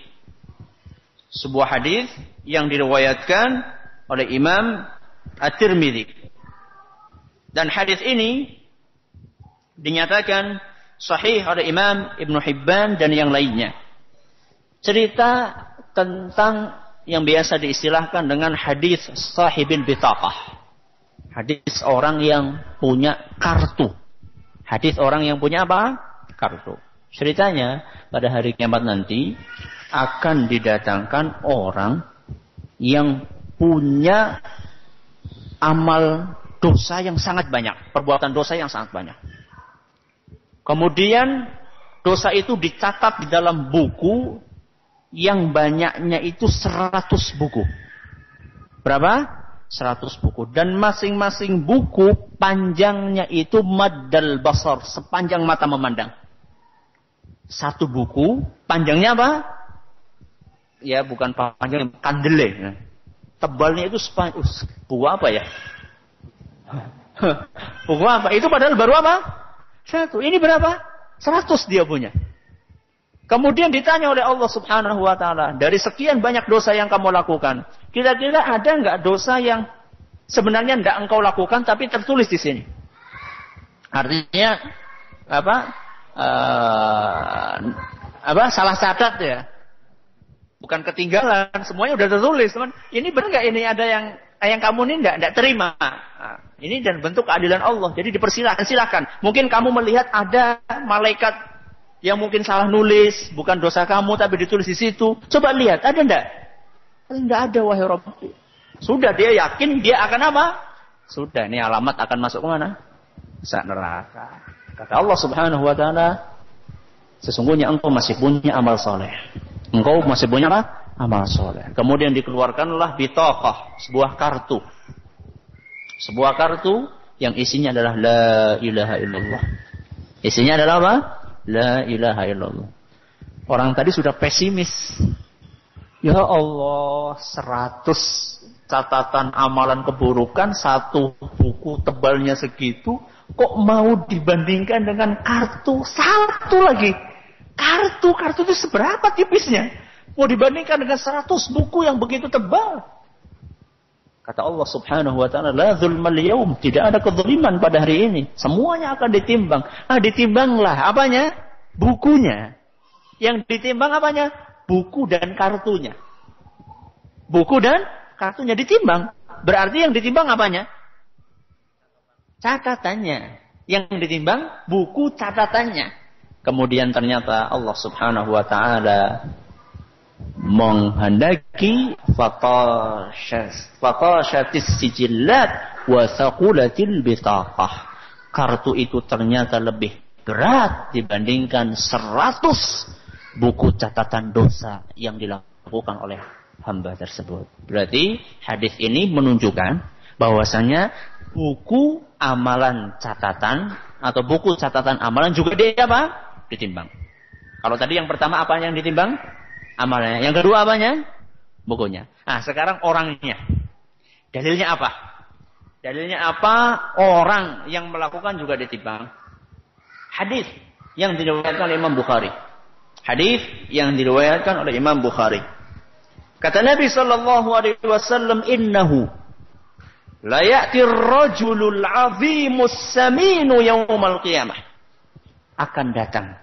Sebuah hadis yang diriwayatkan oleh Imam At-Tirmidzi. Dan hadis ini dinyatakan sahih oleh Imam Ibn Hibban dan yang lainnya. Cerita tentang yang biasa diistilahkan dengan hadis sahibil bitaqah. Hadis orang yang punya kartu. Hadis orang yang punya apa? Kartu. Ceritanya pada hari kiamat nanti akan didatangkan orang yang punya amal dosa yang sangat banyak. Perbuatan dosa yang sangat banyak. Kemudian dosa itu dicatat di dalam buku yang banyaknya itu 100 buku. Berapa? 100 buku. Dan masing-masing buku panjangnya itu maddal basar, sepanjang mata memandang. Satu buku panjangnya apa? Ya bukan panjang, kandele. Tebalnya itu sepanjang, buku apa ya? Buku apa? Itu padahal baru apa? 1. Ini berapa? 100 dia punya. Kemudian ditanya oleh Allah Subhanahu wa taala, dari sekian banyak dosa yang kamu lakukan, kira-kira ada enggak dosa yang sebenarnya enggak engkau lakukan tapi tertulis di sini? Artinya apa? Salah catat ya. Bukan ketinggalan, semuanya udah tertulis, teman. Ini benar enggak ini ada yang kamu ini enggak terima? Nah, ini dan bentuk keadilan Allah. Jadi silakan. Mungkin kamu melihat ada malaikat yang mungkin salah nulis, bukan dosa kamu tapi ditulis di situ. Coba lihat, ada enggak? Enggak ada, wahai Rabbi. Sudah dia yakin dia akan apa? Sudah, ini alamat akan masuk ke mana? Ke neraka. Kata Allah Subhanahu wa taala, sesungguhnya engkau masih punya amal soleh. Engkau masih punya apa? Amal soleh. Kemudian dikeluarkanlah bitaqah, sebuah kartu. Sebuah kartu yang isinya adalah la ilaha illallah. Isinya adalah apa? La ilaha illallah. Orang tadi sudah pesimis. Ya Allah, 100 catatan amalan keburukan, satu buku tebalnya segitu, kok mau dibandingkan dengan kartu satu lagi? Kartu itu seberapa tipisnya? Mau dibandingkan dengan 100 buku yang begitu tebal? Kata Allah Subhanahu wa ta'ala, la zulmal yaum, tidak ada kezaliman pada hari ini. Semuanya akan ditimbang. Ditimbanglah apanya? Bukunya. Yang ditimbang apanya? Buku dan kartunya. Buku dan kartunya ditimbang. Berarti yang ditimbang apanya? Catatannya. Yang ditimbang buku catatannya. Kemudian ternyata Allah Subhanahu wa ta'ala menghendaki fatashatis sijillat wa thaqulatil bitaqah. Kartu itu ternyata lebih berat dibandingkan 100 buku catatan dosa yang dilakukan oleh hamba tersebut. Berarti hadis ini menunjukkan bahwasanya buku amalan catatan atau buku catatan amalan juga ditimbang. Kalau tadi yang pertama apa yang ditimbang? Amalnya. Yang kedua apanya? Bukunya. Sekarang orangnya. Dalilnya apa? Dalilnya apa? Orang yang melakukan juga ditimbang. Hadis yang diriwayatkan oleh Imam Bukhari. Hadis yang diriwayatkan oleh Imam Bukhari. Kata Nabi sallallahu alaihi wasallam, "Innahu la ya'ti ar-rajulul 'azimus saminu yaumal qiyamah." Akan datang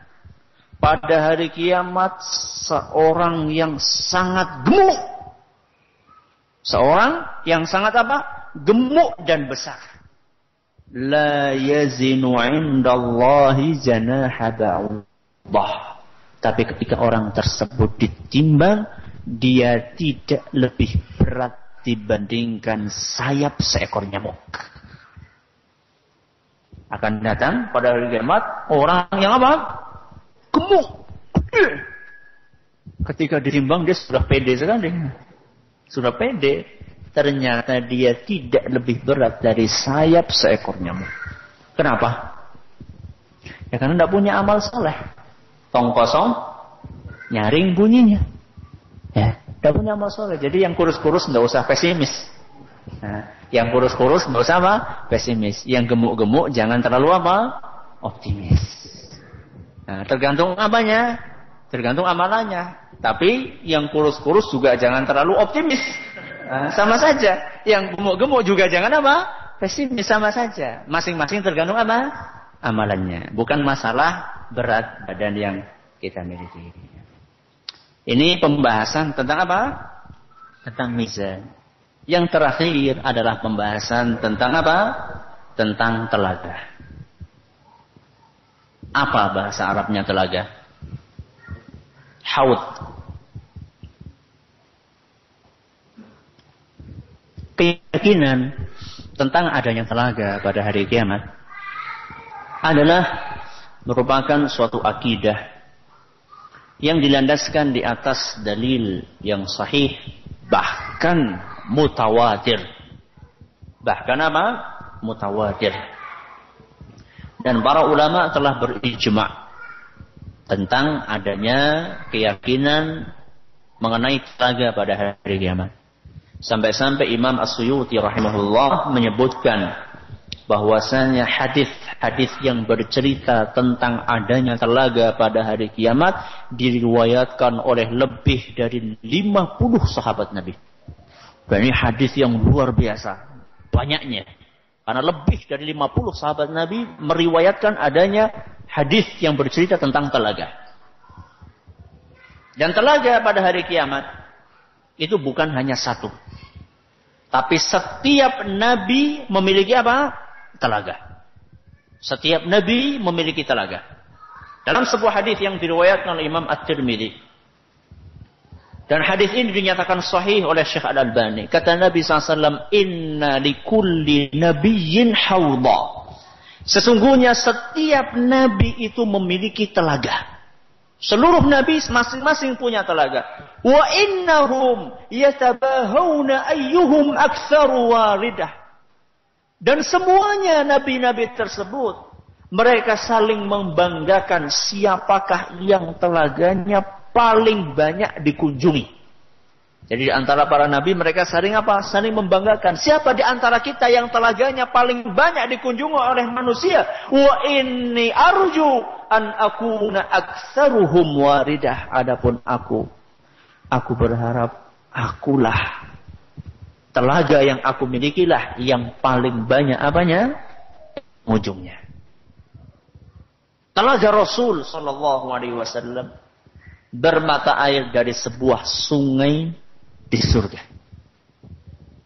pada hari kiamat seorang yang sangat gemuk. Seorang yang sangat apa? Gemuk dan besar. La yazinu 'indallahi janaha ba'udah. Tapi ketika orang tersebut ditimbang, dia tidak lebih berat dibandingkan sayap seekor nyamuk. Akan datang pada hari kiamat orang yang apa? Gemuk. Ketika ditimbang dia sudah pede sekali. Sudah pede. Ternyata dia tidak lebih berat dari sayap seekor nyamuk. Kenapa? Ya karena tidak punya amal saleh. Tong kosong, nyaring bunyinya. Ya, tidak punya amal saleh. Jadi yang kurus-kurus tidak usah pesimis. Yang kurus-kurus tidak usah apa? Pesimis. Yang gemuk-gemuk jangan terlalu apa? Optimis. Tergantung apanya? Tergantung amalannya. Tapi yang kurus-kurus juga jangan terlalu optimis. Sama saja. Yang gemuk-gemuk juga jangan apa? Pesimis, sama saja. Masing-masing tergantung apa? Amalannya. Bukan masalah berat badan yang kita miliki. Ini pembahasan tentang apa? Tentang mizan. Yang terakhir adalah pembahasan tentang apa? Tentang telaga. Apa bahasa Arabnya telaga? Haud. Keyakinan tentang adanya telaga pada hari kiamat adalah merupakan suatu akidah yang dilandaskan di atas dalil yang sahih, bahkan mutawatir. Bahkan apa? Mutawatir. Dan para ulama telah berijma' tentang adanya keyakinan mengenai telaga pada hari kiamat. Sampai-sampai Imam As-Suyuti rahimahullah menyebutkan bahwasanya hadis-hadis yang bercerita tentang adanya telaga pada hari kiamat diriwayatkan oleh lebih dari 50 sahabat Nabi. Dan ini hadis yang luar biasa banyaknya. Karena lebih dari 50 sahabat Nabi meriwayatkan adanya hadis yang bercerita tentang telaga. Dan telaga pada hari kiamat itu bukan hanya satu. Tapi setiap nabi memiliki apa? Telaga. Setiap nabi memiliki telaga. Dalam sebuah hadis yang diriwayatkan oleh Imam At-Tirmidzi. Dan hadis ini dinyatakan sahih oleh Syekh Al-Albani. Kata Nabi SAW, "Inna likulli nabiyyin hawda." Sesungguhnya setiap nabi itu memiliki telaga. Seluruh nabi masing-masing punya telaga. Wa innahum yatabahawna ayyuhum aktsaru waridah. Dan semuanya nabi-nabi tersebut, mereka saling membanggakan siapakah yang telaganya paling banyak dikunjungi. Jadi di antara para nabi mereka saling apa? Saling membanggakan. Siapa di antara kita yang telaganya paling banyak dikunjungi oleh manusia? Wa inni arju an akuna aktsaruhum waridah. Adapun aku berharap akulah telaga yang aku milikilah yang paling banyak apanya? Ujungnya. Telaga Rasul sallallahu alaihi wasallam bermata air dari sebuah sungai di surga.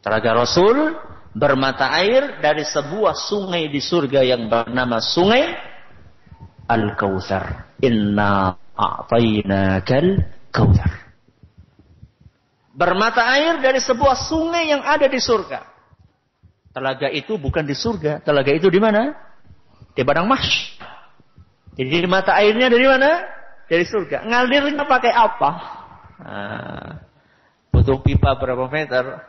Telaga Rasul bermata air dari sebuah sungai di surga yang bernama Sungai Al-Kautsar. Inna a'tainakal kautsar. Bermata air dari sebuah sungai yang ada di surga. Telaga itu bukan di surga. Telaga itu di mana? Di padang mahsyar. Jadi mata airnya dari mana? Dari surga. Ngalirnya pakai apa? Butuh pipa berapa meter?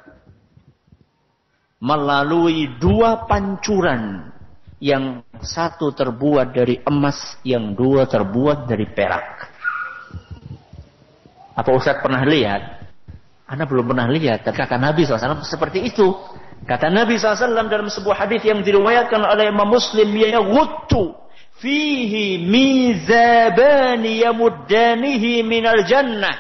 Melalui dua pancuran. Yang satu terbuat dari emas, yang dua terbuat dari perak. Apa Ustaz pernah lihat? Anda belum pernah lihat. Tapi kata Nabi SAW seperti itu. Kata Nabi SAW dalam sebuah hadis yang diriwayatkan oleh Imam Muslim, yaghuttu fihi mizabani yamuddanihi minal jannah.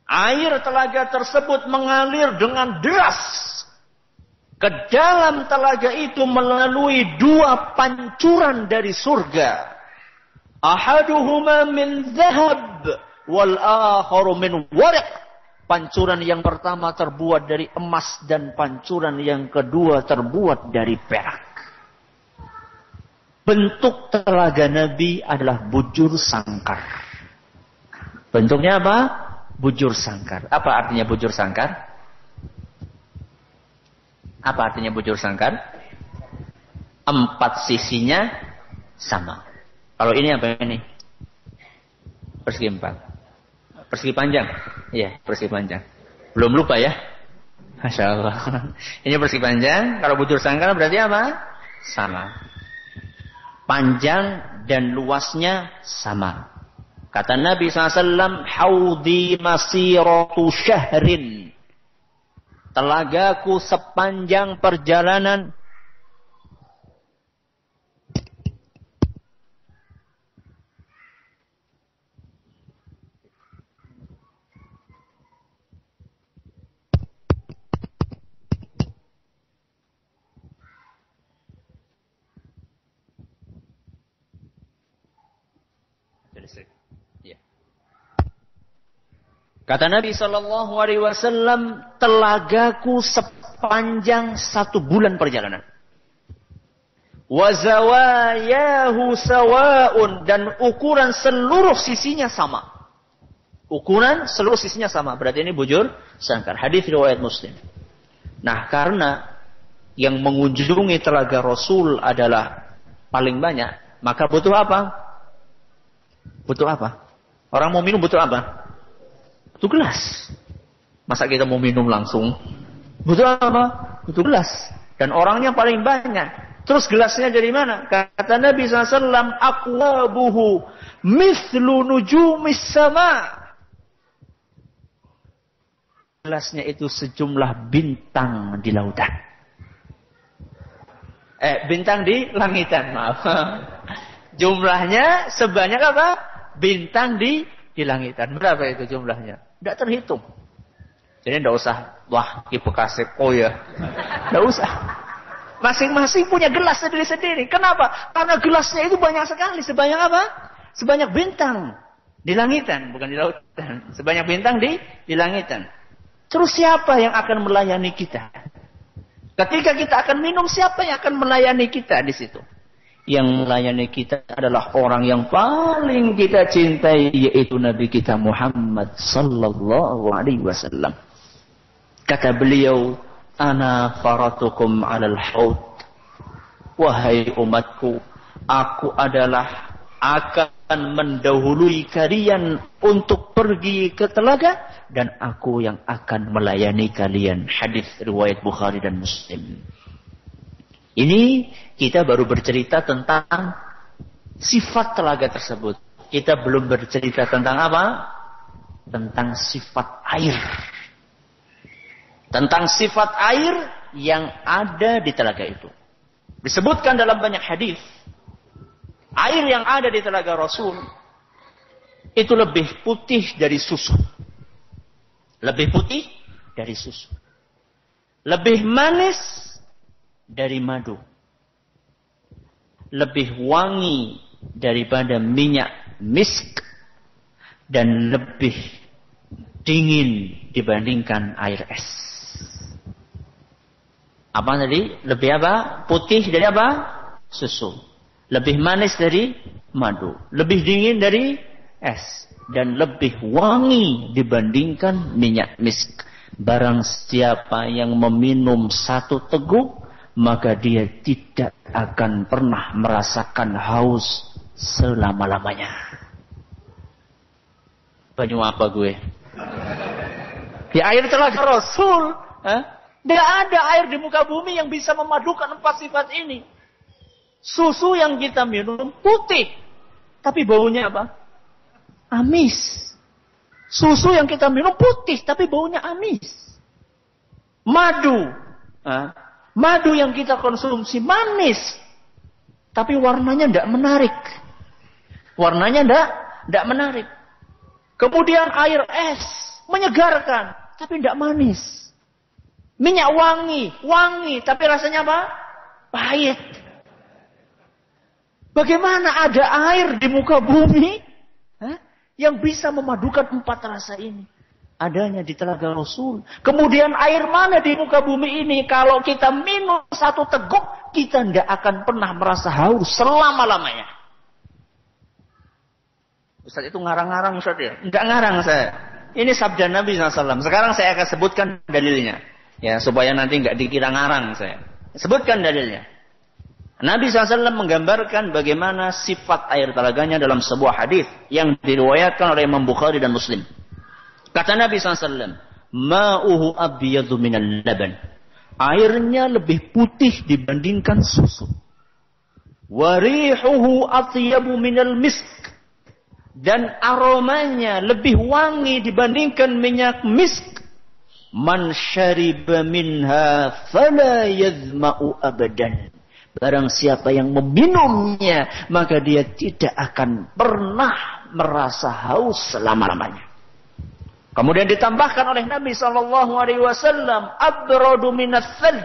Air telaga tersebut mengalir dengan deras. Ke dalam telaga itu melalui dua pancuran dari surga. Ahaduhuma min zahab wal akharu min waraq. Pancuran yang pertama terbuat dari emas dan pancuran yang kedua terbuat dari perak. Bentuk telaga Nabi adalah bujur sangkar. Bentuknya apa? Bujur sangkar. Apa artinya bujur sangkar? Apa artinya bujur sangkar? 4 sisinya sama. Kalau ini apa ini? Persegi 4. Persegi panjang. Iya, persegi panjang. Belum lupa ya? Masya Allah. Ini persegi panjang. Kalau bujur sangkar berarti apa? Sama. Panjang dan luasnya sama. Kata Nabi SAW, haudi masiratu syahrin. Telagaku sepanjang perjalanan. Kata Nabi SAW, telagaku sepanjang 1 bulan perjalanan. Wazawayahu sawa'un, dan ukuran seluruh sisinya sama. Ukuran seluruh sisinya sama. Berarti ini bujur sangkar. Hadis riwayat Muslim. Nah, karena yang mengunjungi telaga Rasul adalah paling banyak, maka butuh apa? Butuh apa? Orang mau minum butuh apa? Butuh gelas. Masa kita mau minum langsung? Butuh apa? Butuh gelas. Dan orangnya paling banyak. Terus gelasnya dari mana? Kata Nabi SAW, aqwabuhu mithlu nujumis sama. Gelasnya itu sejumlah bintang di lautan. Bintang di langitan, maaf. Jumlahnya sebanyak apa? Bintang di langitan. Berapa itu jumlahnya? Tidak terhitung. Jadi tidak usah, wah, kipu kasih, oh ya. Tidak usah. Masing-masing punya gelas sendiri-sendiri. Kenapa? Karena gelasnya itu banyak sekali. Sebanyak apa? Sebanyak bintang di langitan. Bukan di lautan. Sebanyak bintang di langitan. Terus siapa yang akan melayani kita? Ketika kita akan minum, siapa yang akan melayani kita di situ? Yang melayani kita adalah orang yang paling kita cintai, yaitu Nabi kita Muhammad sallallahu alaihi wasallam. Kata beliau, ana faratukum 'alal haud. Wahai umatku, aku adalah akan akan mendahului kalian untuk pergi ke telaga dan aku yang akan melayani kalian. Hadis riwayat Bukhari dan Muslim. Ini kita baru bercerita tentang sifat telaga tersebut. Kita belum bercerita tentang apa? Tentang sifat air. Tentang sifat air yang ada di telaga itu. Disebutkan dalam banyak hadis. Air yang ada di telaga Rasul itu lebih putih dari susu. Lebih putih dari susu. Lebih manis dari madu. Lebih wangi daripada minyak misk. Dan lebih dingin dibandingkan air es. Apa tadi? Lebih apa? Putih dari apa? Susu. Lebih manis dari madu. Lebih dingin dari es. Dan lebih wangi dibandingkan minyak misk. Barang siapa yang meminum satu teguk, maka dia tidak akan pernah merasakan haus selama-lamanya. Banyu apa gue? Ya air telaga Rasul. Tidak ada air di muka bumi yang bisa memadukan 4 sifat ini. Susu yang kita minum putih. Tapi baunya apa? Amis. Susu yang kita minum putih. Tapi baunya amis. Madu. Madu yang kita konsumsi manis. Tapi warnanya tidak menarik. Warnanya tidak menarik. Kemudian air es. Menyegarkan. Tapi tidak manis. Minyak wangi. Wangi. Tapi rasanya apa? Pahit. Bagaimana ada air di muka bumi yang bisa memadukan 4 rasa ini? Adanya di telaga Rasul. Kemudian air mana di muka bumi ini? Kalau kita minum satu teguk, kita tidak akan pernah merasa haus selama-lamanya. Ustaz itu ngarang-ngarang Ustaz ya? Tidak ngarang saya. Ini sabda Nabi SAW. Sekarang saya akan sebutkan dalilnya. Ya, supaya nanti nggak dikira ngarang saya. Sebutkan dalilnya. Nabi SAW menggambarkan bagaimana sifat air telaganya dalam sebuah hadis yang diriwayatkan oleh Imam Bukhari dan Muslim. Kata Nabi SAW, ma'uhu abyadu minal laban. Airnya lebih putih dibandingkan susu. Warihuhu atyabu minal misk. Dan aromanya lebih wangi dibandingkan minyak misk. Man syariba minha fala yadhma'u abadan. Barang siapa yang meminumnya, maka dia tidak akan pernah merasa haus selama-lamanya. Kemudian ditambahkan oleh Nabi SAW, abradu minats thalj,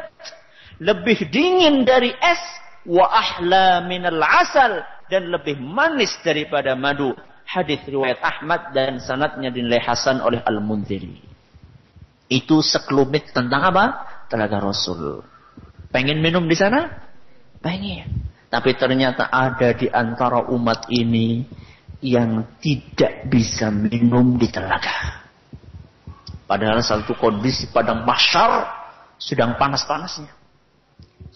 lebih dingin dari es, wa ahla minal asal, dan lebih manis daripada madu. Hadis riwayat Ahmad dan sanadnya dinilai hasan oleh Al-Munziri. Itu sekelumit tentang apa? Telaga Rasul. Pengen minum di sana? Pengen. Tapi ternyata ada di antara umat ini yang tidak bisa minum di telaga. Padahal satu kondisi padang mahsyar sedang panas-panasnya.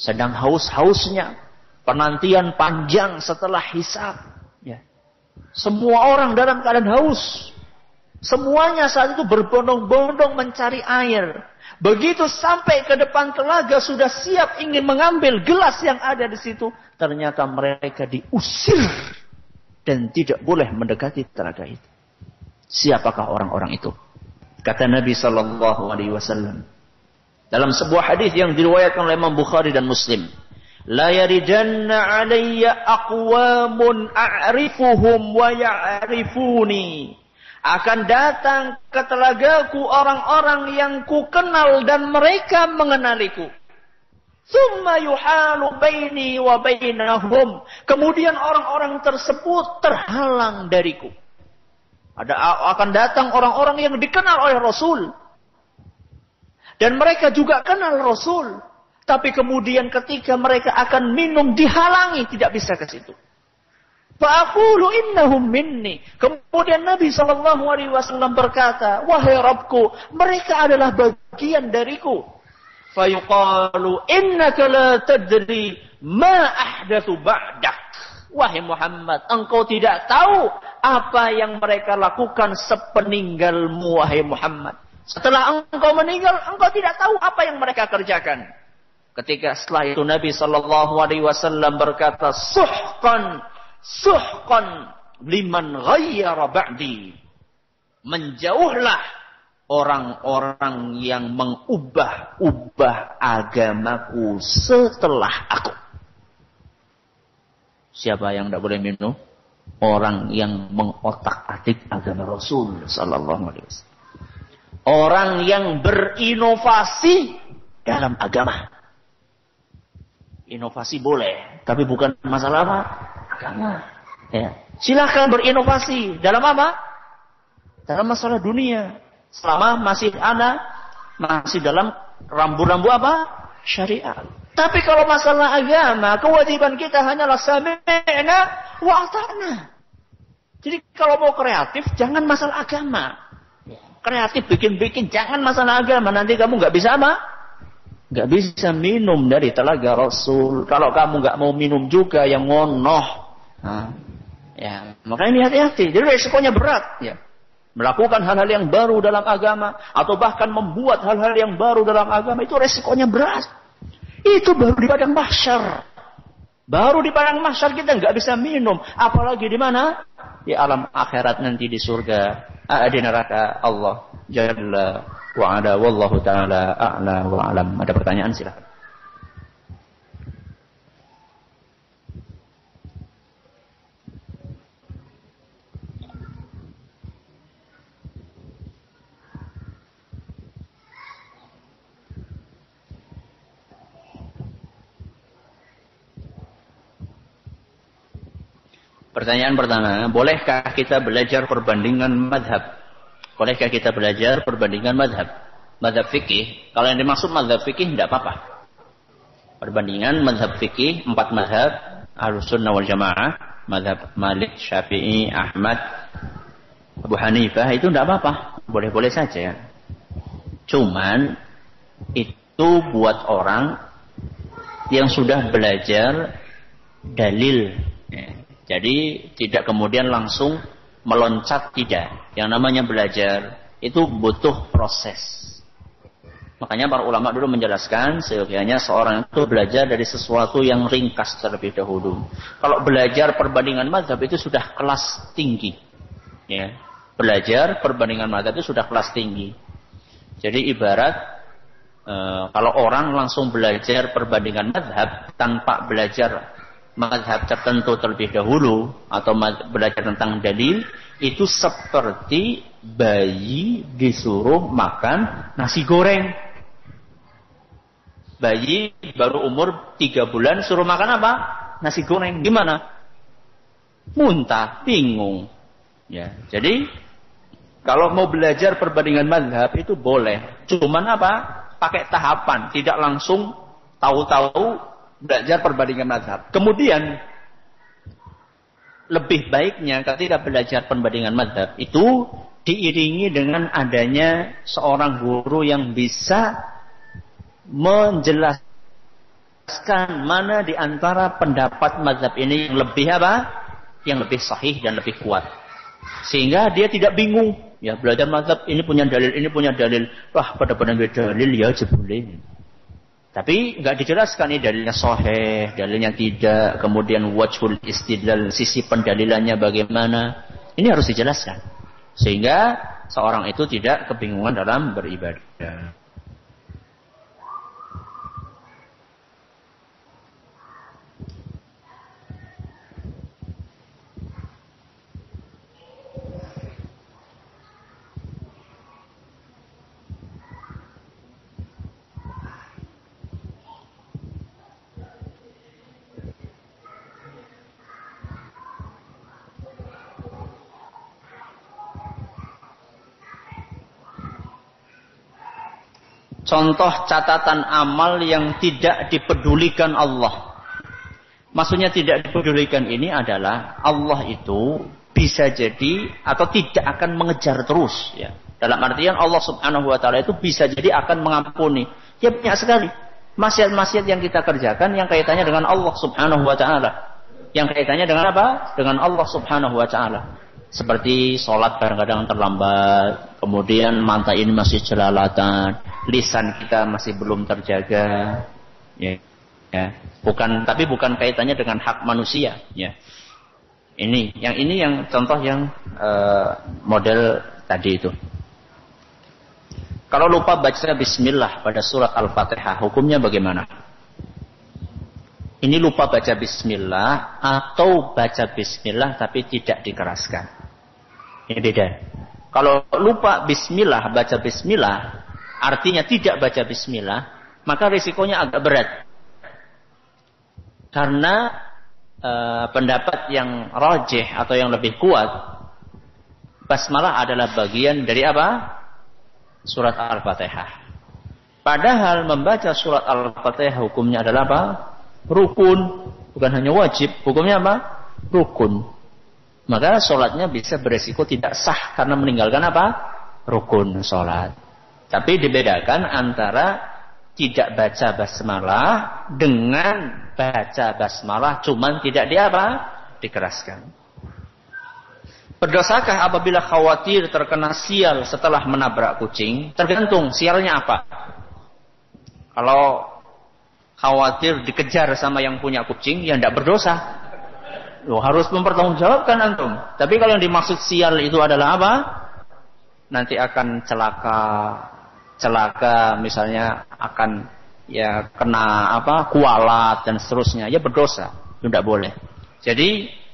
Sedang haus-hausnya. Penantian panjang setelah hisab. Ya. Semua orang dalam keadaan haus. Semuanya saat itu berbondong-bondong mencari air. Begitu sampai ke depan telaga sudah siap ingin mengambil gelas yang ada di situ. Ternyata mereka diusir. Dan tidak boleh mendekati telaga itu. Siapakah orang-orang itu? Kata Nabi SAW. Dalam sebuah hadis yang diriwayatkan oleh Imam Bukhari dan Muslim. La yaridanna alayya aqwamun a'rifuhum wa ya'rifuni. Akan datang ke telagaku orang-orang yang ku kenal dan mereka mengenaliku. Tsumma yuhalu baini wa bainahum. Kemudian orang-orang tersebut terhalang dariku. Akan datang orang-orang yang dikenal oleh Rasul. Dan mereka juga kenal Rasul. Tapi kemudian ketika mereka akan minum dihalangi, tidak bisa ke situ. Fa'aqulu innahum minni. Kemudian Nabi SAW berkata, wahai Rabbku, mereka adalah bagian dariku. Fayuqalu innaka la tadri ma ahdatsu ba'dak. Wahai Muhammad, engkau tidak tahu apa yang mereka lakukan sepeninggalmu, wahai Muhammad. Setelah engkau meninggal, engkau tidak tahu apa yang mereka kerjakan. Ketika setelah itu Nabi SAW berkata, suhqan liman ghayyara ba'di. Menjauhlah orang-orang yang mengubah-ubah agamaku setelah aku. Siapa yang tidak boleh minum? Orang yang mengotak-atik agama Rasul sallallahu alaihi wasallam. Orang yang berinovasi dalam agama. Inovasi boleh, tapi bukan masalah apa? Agama. Ya. Silahkan berinovasi dalam apa? Dalam masalah dunia. Selama masih dalam rambu-rambu apa? Syariat. Tapi kalau masalah agama, kewajiban kita hanyalah sami'na wa ata'na. Jadi kalau mau kreatif, jangan masalah agama. Kreatif bikin-bikin, jangan masalah agama. Nanti kamu nggak bisa apa? Nggak bisa minum dari telaga Rasul. Kalau kamu nggak mau minum juga, yang ngonoh. Ya, makanya hati-hati. Jadi resikonya berat. Ya. Melakukan hal-hal yang baru dalam agama, atau bahkan membuat hal-hal yang baru dalam agama, itu resikonya berat. Itu baru di padang mahsyar. Baru di padang mahsyar kita nggak bisa minum. Apalagi di mana? Di alam akhirat nanti di surga. Di neraka Allah Jalla wa'ala. Wallahu ta'ala a'la wa'alam. Ada pertanyaan silahkan. Pertanyaan pertama, bolehkah kita belajar perbandingan madhab? Bolehkah kita belajar perbandingan madhab? Madhab fikih, kalau yang dimaksud madhab fikih, tidak apa-apa. Perbandingan madhab fikih, 4 madhab, Ahlussunnah wal Jamaah, madhab Malik, Syafi'i, Ahmad, Abu Hanifah, itu tidak apa-apa. Boleh-boleh saja. Cuman, itu buat orang yang sudah belajar dalil. Jadi tidak kemudian langsung meloncat, tidak. Yang namanya belajar itu butuh proses. Makanya para ulama dulu menjelaskan seyogyanya seorang itu belajar dari sesuatu yang ringkas terlebih dahulu. Kalau belajar perbandingan mazhab itu sudah kelas tinggi. Ya. Belajar perbandingan mazhab itu sudah kelas tinggi. Jadi ibarat kalau orang langsung belajar perbandingan mazhab tanpa belajar mazhab tertentu terlebih dahulu atau belajar tentang dalil, itu seperti bayi disuruh makan nasi goreng. Bayi baru umur 3 bulan suruh makan apa? Nasi goreng. Gimana? Muntah, bingung. Ya, jadi kalau mau belajar perbandingan mazhab itu boleh. Cuman apa? Pakai tahapan, tidak langsung tahu-tahu belajar perbandingan mazhab. Kemudian lebih baiknya ketika belajar perbandingan mazhab itu diiringi dengan adanya seorang guru yang bisa menjelaskan mana di antara pendapat mazhab ini yang lebih apa? Yang lebih sahih dan lebih kuat. Sehingga dia tidak bingung. Ya, belajar mazhab ini punya dalil, ini punya dalil. Wah, pada dalil ya aja boleh. Tapi nggak dijelaskan ini dalilnya sahih, dalilnya tidak, kemudian wajhul istidlal, sisi pendalilannya bagaimana. Ini harus dijelaskan. Sehingga seorang itu tidak kebingungan dalam beribadah. Contoh catatan amal yang tidak dipedulikan Allah. Maksudnya tidak dipedulikan ini adalah Allah itu bisa jadi atau tidak akan mengejar terus. Ya. Dalam artian Allah subhanahu wa ta'ala itu bisa jadi akan mengampuni. Ya banyak sekali maksiat-maksiat yang kita kerjakan yang kaitannya dengan Allah subhanahu wa ta'ala. yang kaitannya dengan apa? Dengan Allah Subhanahu wa taala. Seperti sholat kadang-kadang terlambat, kemudian mata ini masih jelalatan, lisan kita masih belum terjaga, ya. Bukan kaitannya dengan hak manusia, ya. Ini yang contoh yang model tadi itu. Kalau lupa baca Bismillah pada surat Al-Fatihah, hukumnya bagaimana? Ini lupa baca Bismillah atau baca Bismillah tapi tidak dikeraskan. Ini beda. Kalau lupa Bismillah, baca Bismillah, artinya tidak baca Bismillah, maka risikonya agak berat. Karena pendapat yang rajih atau yang lebih kuat, basmalah adalah bagian dari apa? Surat Al-Fatihah. Padahal membaca surat Al-Fatihah hukumnya adalah apa? Rukun. Bukan hanya wajib, hukumnya apa? Rukun. Maka sholatnya bisa beresiko tidak sah karena meninggalkan apa? Rukun sholat. Tapi dibedakan antara tidak baca basmalah dengan baca basmalah cuman tidak dikeraskan. Berdosakah apabila khawatir terkena sial setelah menabrak kucing? Tergantung sialnya apa. Kalau khawatir dikejar sama yang punya kucing, ya tidak berdosa. Loh, harus mempertanggungjawabkan antum. Tapi kalau yang dimaksud sial itu adalah apa? Nanti akan celaka misalnya akan ya kena apa? Kualat dan seterusnya. Ya berdosa. Itu tidak boleh. Jadi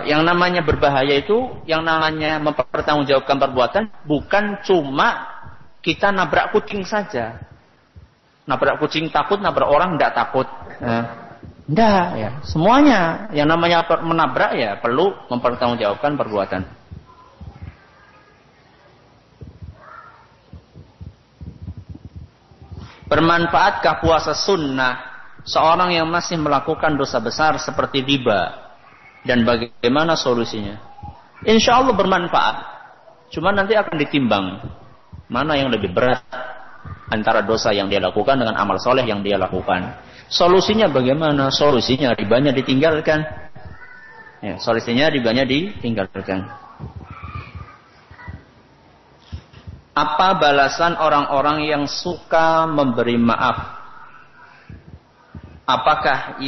yang namanya berbahaya itu, yang namanya mempertanggungjawabkan perbuatan bukan cuma kita nabrak kucing saja. Nabrak kucing takut, nabrak orang tidak takut. Enggak, ya. Semuanya yang namanya menabrak ya perlu mempertanggungjawabkan perbuatan. Bermanfaatkah puasa sunnah seorang yang masih melakukan dosa besar seperti riba, dan bagaimana solusinya? Insya Allah bermanfaat. Cuma nanti akan ditimbang mana yang lebih berat antara dosa yang dia lakukan dengan amal soleh yang dia lakukan. Solusinya bagaimana? Solusinya ribanya ditinggalkan. Ya, solusinya ribanya ditinggalkan. Apa balasan orang-orang yang suka memberi maaf? Apakah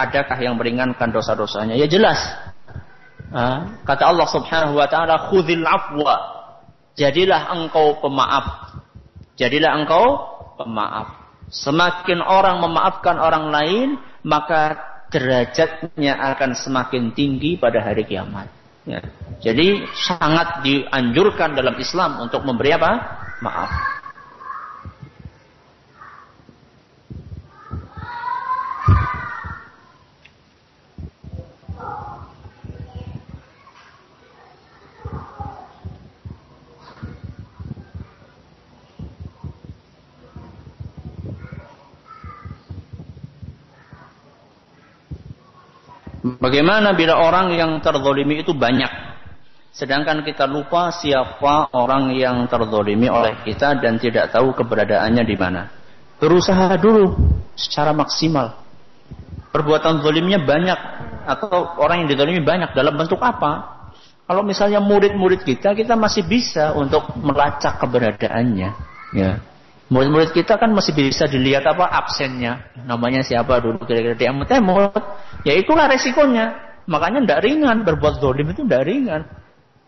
adakah yang meringankan dosa-dosanya? Ya jelas. Kata Allah Subhanahu wa taala, "Khudzil afwa." Jadilah engkau pemaaf. Jadilah engkau pemaaf. Semakin orang memaafkan orang lain, maka derajatnya akan semakin tinggi pada hari kiamat. Ya. Jadi sangat dianjurkan dalam Islam untuk memberi apa? Maaf. Bagaimana bila orang yang terzolimi itu banyak, sedangkan kita lupa siapa orang yang terzolimi oleh kita dan tidak tahu keberadaannya di mana? Berusaha dulu secara maksimal. Perbuatan zolimnya banyak atau orang yang dizolimi banyak, dalam bentuk apa? Kalau misalnya murid-murid kita masih bisa untuk melacak keberadaannya. Ya. Murid-murid kita kan masih bisa dilihat apa absennya, namanya siapa dulu kira-kira di emut-emut. Ya itulah resikonya. Makanya tidak ringan, berbuat zalim itu tidak ringan.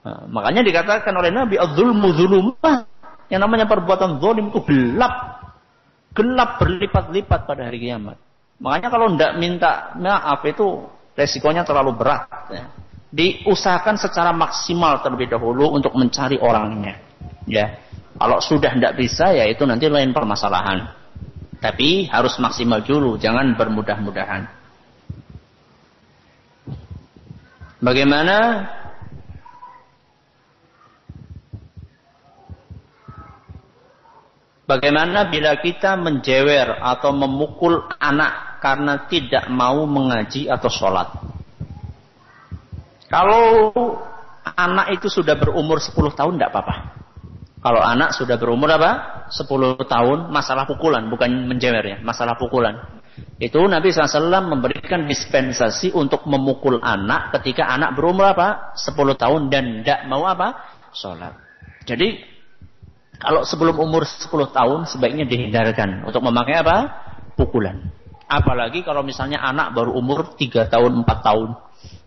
Nah, makanya dikatakan oleh Nabi, "Az-zulmu zulumah." Yang namanya perbuatan zalim itu gelap berlipat-lipat pada hari kiamat. Makanya kalau tidak minta maaf itu resikonya terlalu berat. Ya. Diusahakan secara maksimal terlebih dahulu untuk mencari orangnya. Ya. Kalau sudah tidak bisa, ya itu nanti lain permasalahan. Tapi harus maksimal dulu, jangan bermudah-mudahan. Bagaimana bila kita menjewer atau memukul anak karena tidak mau mengaji atau sholat? Kalau anak itu sudah berumur 10 tahun, tidak apa-apa. Kalau anak sudah berumur 10 tahun, masalah pukulan, bukan menjewer ya, masalah pukulan. Itu Nabi SAW memberikan dispensasi untuk memukul anak ketika anak berumur 10 tahun dan tidak mau sholat. Jadi kalau sebelum umur 10 tahun sebaiknya dihindarkan untuk memakai pukulan. Apalagi kalau misalnya anak baru umur 3 tahun, 4 tahun.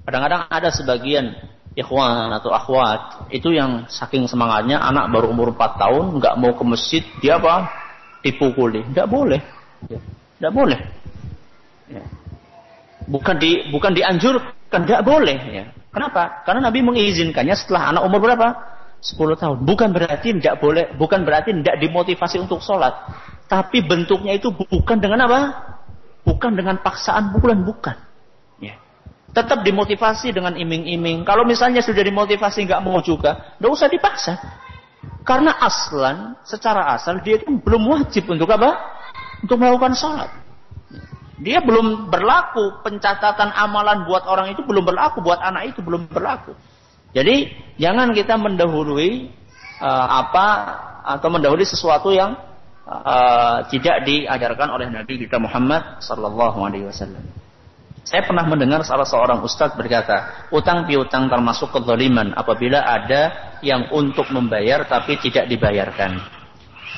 Kadang-kadang ada sebagian ikhwan atau akhwat itu yang saking semangatnya anak baru umur 4 tahun nggak mau ke masjid, dia dipukuli. Nggak boleh. Nggak boleh. Ya. Bukan dianjurkan, nggak boleh. Ya. Kenapa? Karena Nabi mengizinkannya setelah anak umur berapa? 10 tahun. Bukan berarti tidak boleh, bukan berarti tidak dimotivasi untuk sholat. Tapi bentuknya itu bukan dengan Bukan dengan paksaan pukulan, bukan. Ya. Tetap dimotivasi dengan iming-iming. Kalau misalnya sudah dimotivasi nggak mau juga, nggak usah dipaksa. Karena secara asal dia itu belum wajib untuk Untuk melakukan sholat. Dia belum berlaku, pencatatan amalan buat orang itu belum berlaku, buat anak itu belum berlaku. Jadi jangan kita mendahului atau mendahului sesuatu yang tidak diajarkan oleh Nabi kita Muhammad sallallahu alaihi wasallam. Saya pernah mendengar salah seorang ustadz berkata, utang piutang termasuk kezaliman apabila ada yang untuk membayar tapi tidak dibayarkan.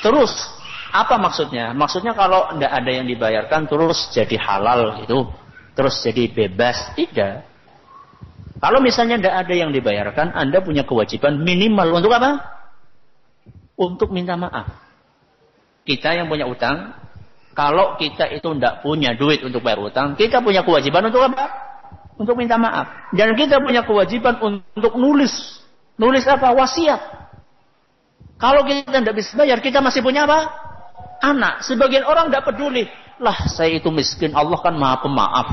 Terus apa maksudnya? Maksudnya kalau tidak ada yang dibayarkan terus jadi halal gitu, terus jadi bebas? Tidak. Kalau misalnya tidak ada yang dibayarkan, Anda punya kewajiban minimal untuk Untuk minta maaf. Kita yang punya utang, kalau kita itu tidak punya duit untuk bayar utang, kita punya kewajiban untuk Untuk minta maaf. Dan kita punya kewajiban untuk nulis wasiat. Kalau kita tidak bisa bayar, kita masih punya anak. Sebagian orang tidak peduli. Lah, saya itu miskin, Allah kan Maha Pemaaf.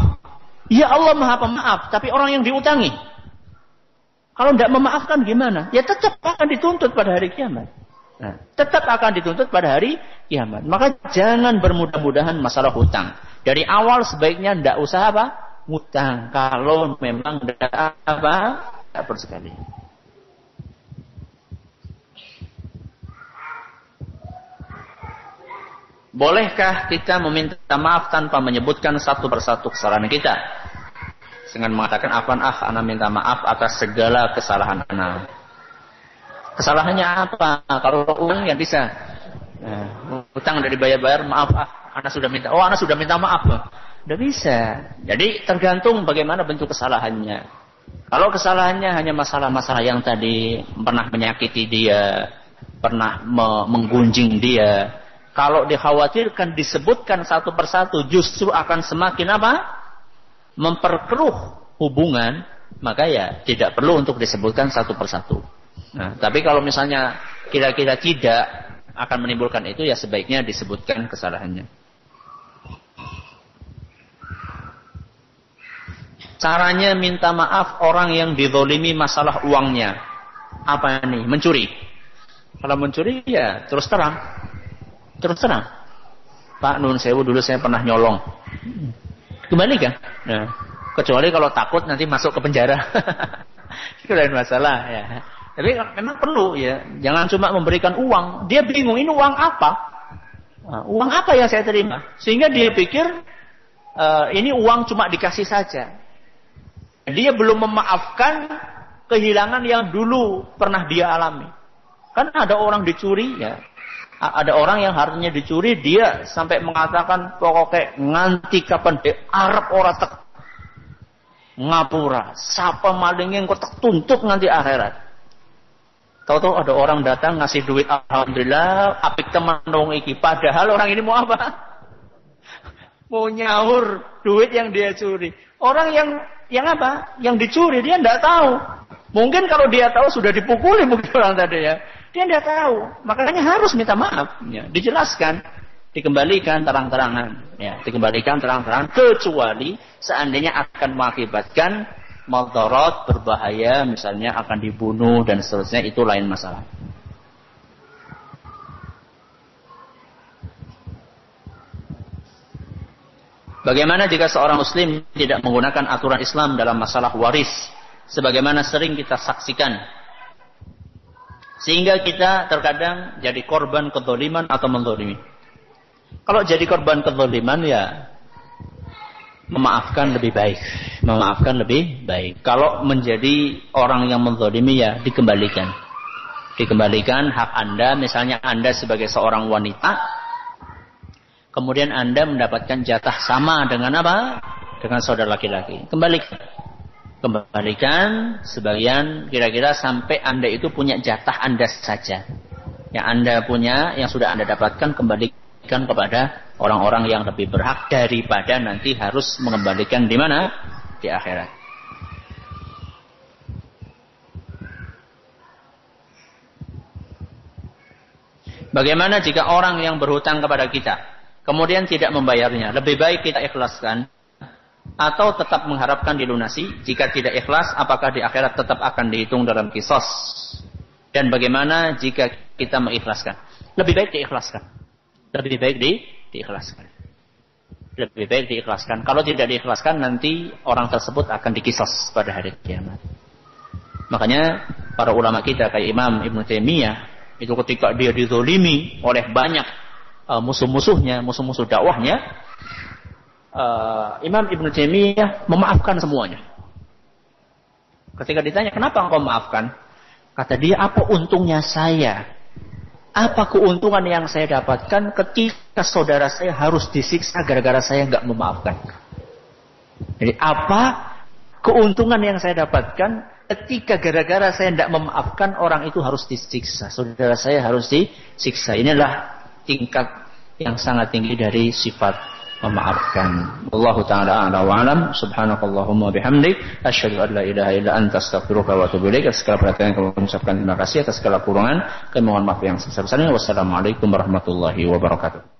Ya Allah Maha Pemaaf, tapi orang yang diutangi, kalau tidak memaafkan gimana? Ya tetap akan dituntut pada hari kiamat. Nah, tetap akan dituntut pada hari kiamat. Maka jangan bermudah-mudahan masalah hutang. Dari awal sebaiknya tidak usah hutang. Kalau memang tidak perlu sekali. Bolehkah kita meminta maaf tanpa menyebutkan satu persatu kesalahan kita? Dengan mengatakan, ana minta maaf atas segala kesalahan ana. Kesalahannya apa? Kalau uang ya bisa. Utang dari bayar-bayar, maaf ana sudah minta maaf. Udah bisa. Jadi tergantung bagaimana bentuk kesalahannya. Kalau kesalahannya hanya masalah-masalah yang tadi, pernah menyakiti dia, pernah menggunjing dia, kalau dikhawatirkan disebutkan satu persatu justru akan semakin memperkeruh hubungan, maka ya tidak perlu untuk disebutkan satu persatu. Nah, tapi kalau misalnya kira-kira tidak akan menimbulkan itu, ya sebaiknya disebutkan kesalahannya. Caranya minta maaf orang yang dizolimi masalah uangnya. Apa nih? Mencuri. Kalau mencuri ya terus terang. Pak Nun Sewu, dulu saya pernah nyolong. Kembalikan. Nah, kecuali kalau takut nanti masuk ke penjara. Itu lain masalah ya. Tapi memang perlu ya. Jangan cuma memberikan uang. Dia bingung, ini uang apa? Nah, uang apa yang saya terima? Sehingga dia pikir ini uang cuma dikasih saja. Dia belum memaafkan kehilangan yang dulu pernah dia alami. Kan ada orang dicuri ya. Ada orang yang hartanya dicuri, dia sampai mengatakan pokoknya nganti kapan de Arab ora tek ngapura, siapa malingnya engko tek tuntut nganti akhirat. Tahu-tahu ada orang datang ngasih duit, alhamdulillah, apik teman dong iki. Padahal orang ini mau apa? Mau nyaur duit yang dia curi. Orang yang apa? Yang dicuri dia enggak tahu. Mungkin kalau dia tahu sudah dipukuli mungkin orang tadi ya. Dia tidak tahu, makanya harus minta maaf. Ya, dijelaskan, dikembalikan terang-terangan. Ya, dikembalikan terang-terangan, kecuali seandainya akan mengakibatkan madarat, berbahaya, misalnya akan dibunuh dan seterusnya, itu lain masalah. Bagaimana jika seorang muslim tidak menggunakan aturan Islam dalam masalah waris, sebagaimana sering kita saksikan? Sehingga kita terkadang jadi korban kezaliman atau menzalimi. Kalau jadi korban kezaliman ya memaafkan lebih baik. Memaafkan lebih baik. Kalau menjadi orang yang menzalimi ya dikembalikan. Dikembalikan hak Anda, misalnya Anda sebagai seorang wanita, kemudian Anda mendapatkan jatah sama dengan apa? Dengan saudara laki-laki. Kembalikan sebagian kira-kira sampai Anda itu punya jatah Anda saja. Yang Anda punya, yang sudah Anda dapatkan, kembalikan kepada orang-orang yang lebih berhak daripada nanti harus mengembalikan di mana? Di akhirat. Bagaimana jika orang yang berhutang kepada kita kemudian tidak membayarnya? Lebih baik kita ikhlaskan atau tetap mengharapkan dilunasi? Jika tidak ikhlas, apakah di akhirat tetap akan dihitung dalam qisas? Dan bagaimana jika kita mengikhlaskan? Lebih baik diikhlaskan. Lebih baik diikhlaskan. Lebih baik diikhlaskan. Kalau tidak diikhlaskan, nanti orang tersebut akan dikisas pada hari kiamat. Makanya para ulama kita kayak Imam Ibn Taimiyah itu ketika dia dizalimi oleh banyak musuh-musuhnya, musuh-musuh dakwahnya, Imam Ibn Taimiyah memaafkan semuanya. Ketika ditanya, kenapa engkau memaafkan? Kata dia, apa untungnya saya? Apa keuntungan yang saya dapatkan ketika saudara saya harus disiksa gara-gara saya nggak memaafkan? Jadi apa keuntungan yang saya dapatkan ketika gara-gara saya tidak memaafkan orang itu harus disiksa? Saudara saya harus disiksa. Inilah tingkat yang sangat tinggi dari sifat memaafkan. Allahu ta'ala a'la wa alam. Subhanakallahumma bihamdik asyhadu an la ilaha illa anta astaghfiruka wa atubu ilaik. Atas segala perhatian kami mengucapkan terima kasih, atas segala kurangan kami mohon maaf yang sebesar-besarnya. Wassalamualaikum warahmatullahi wabarakatuh.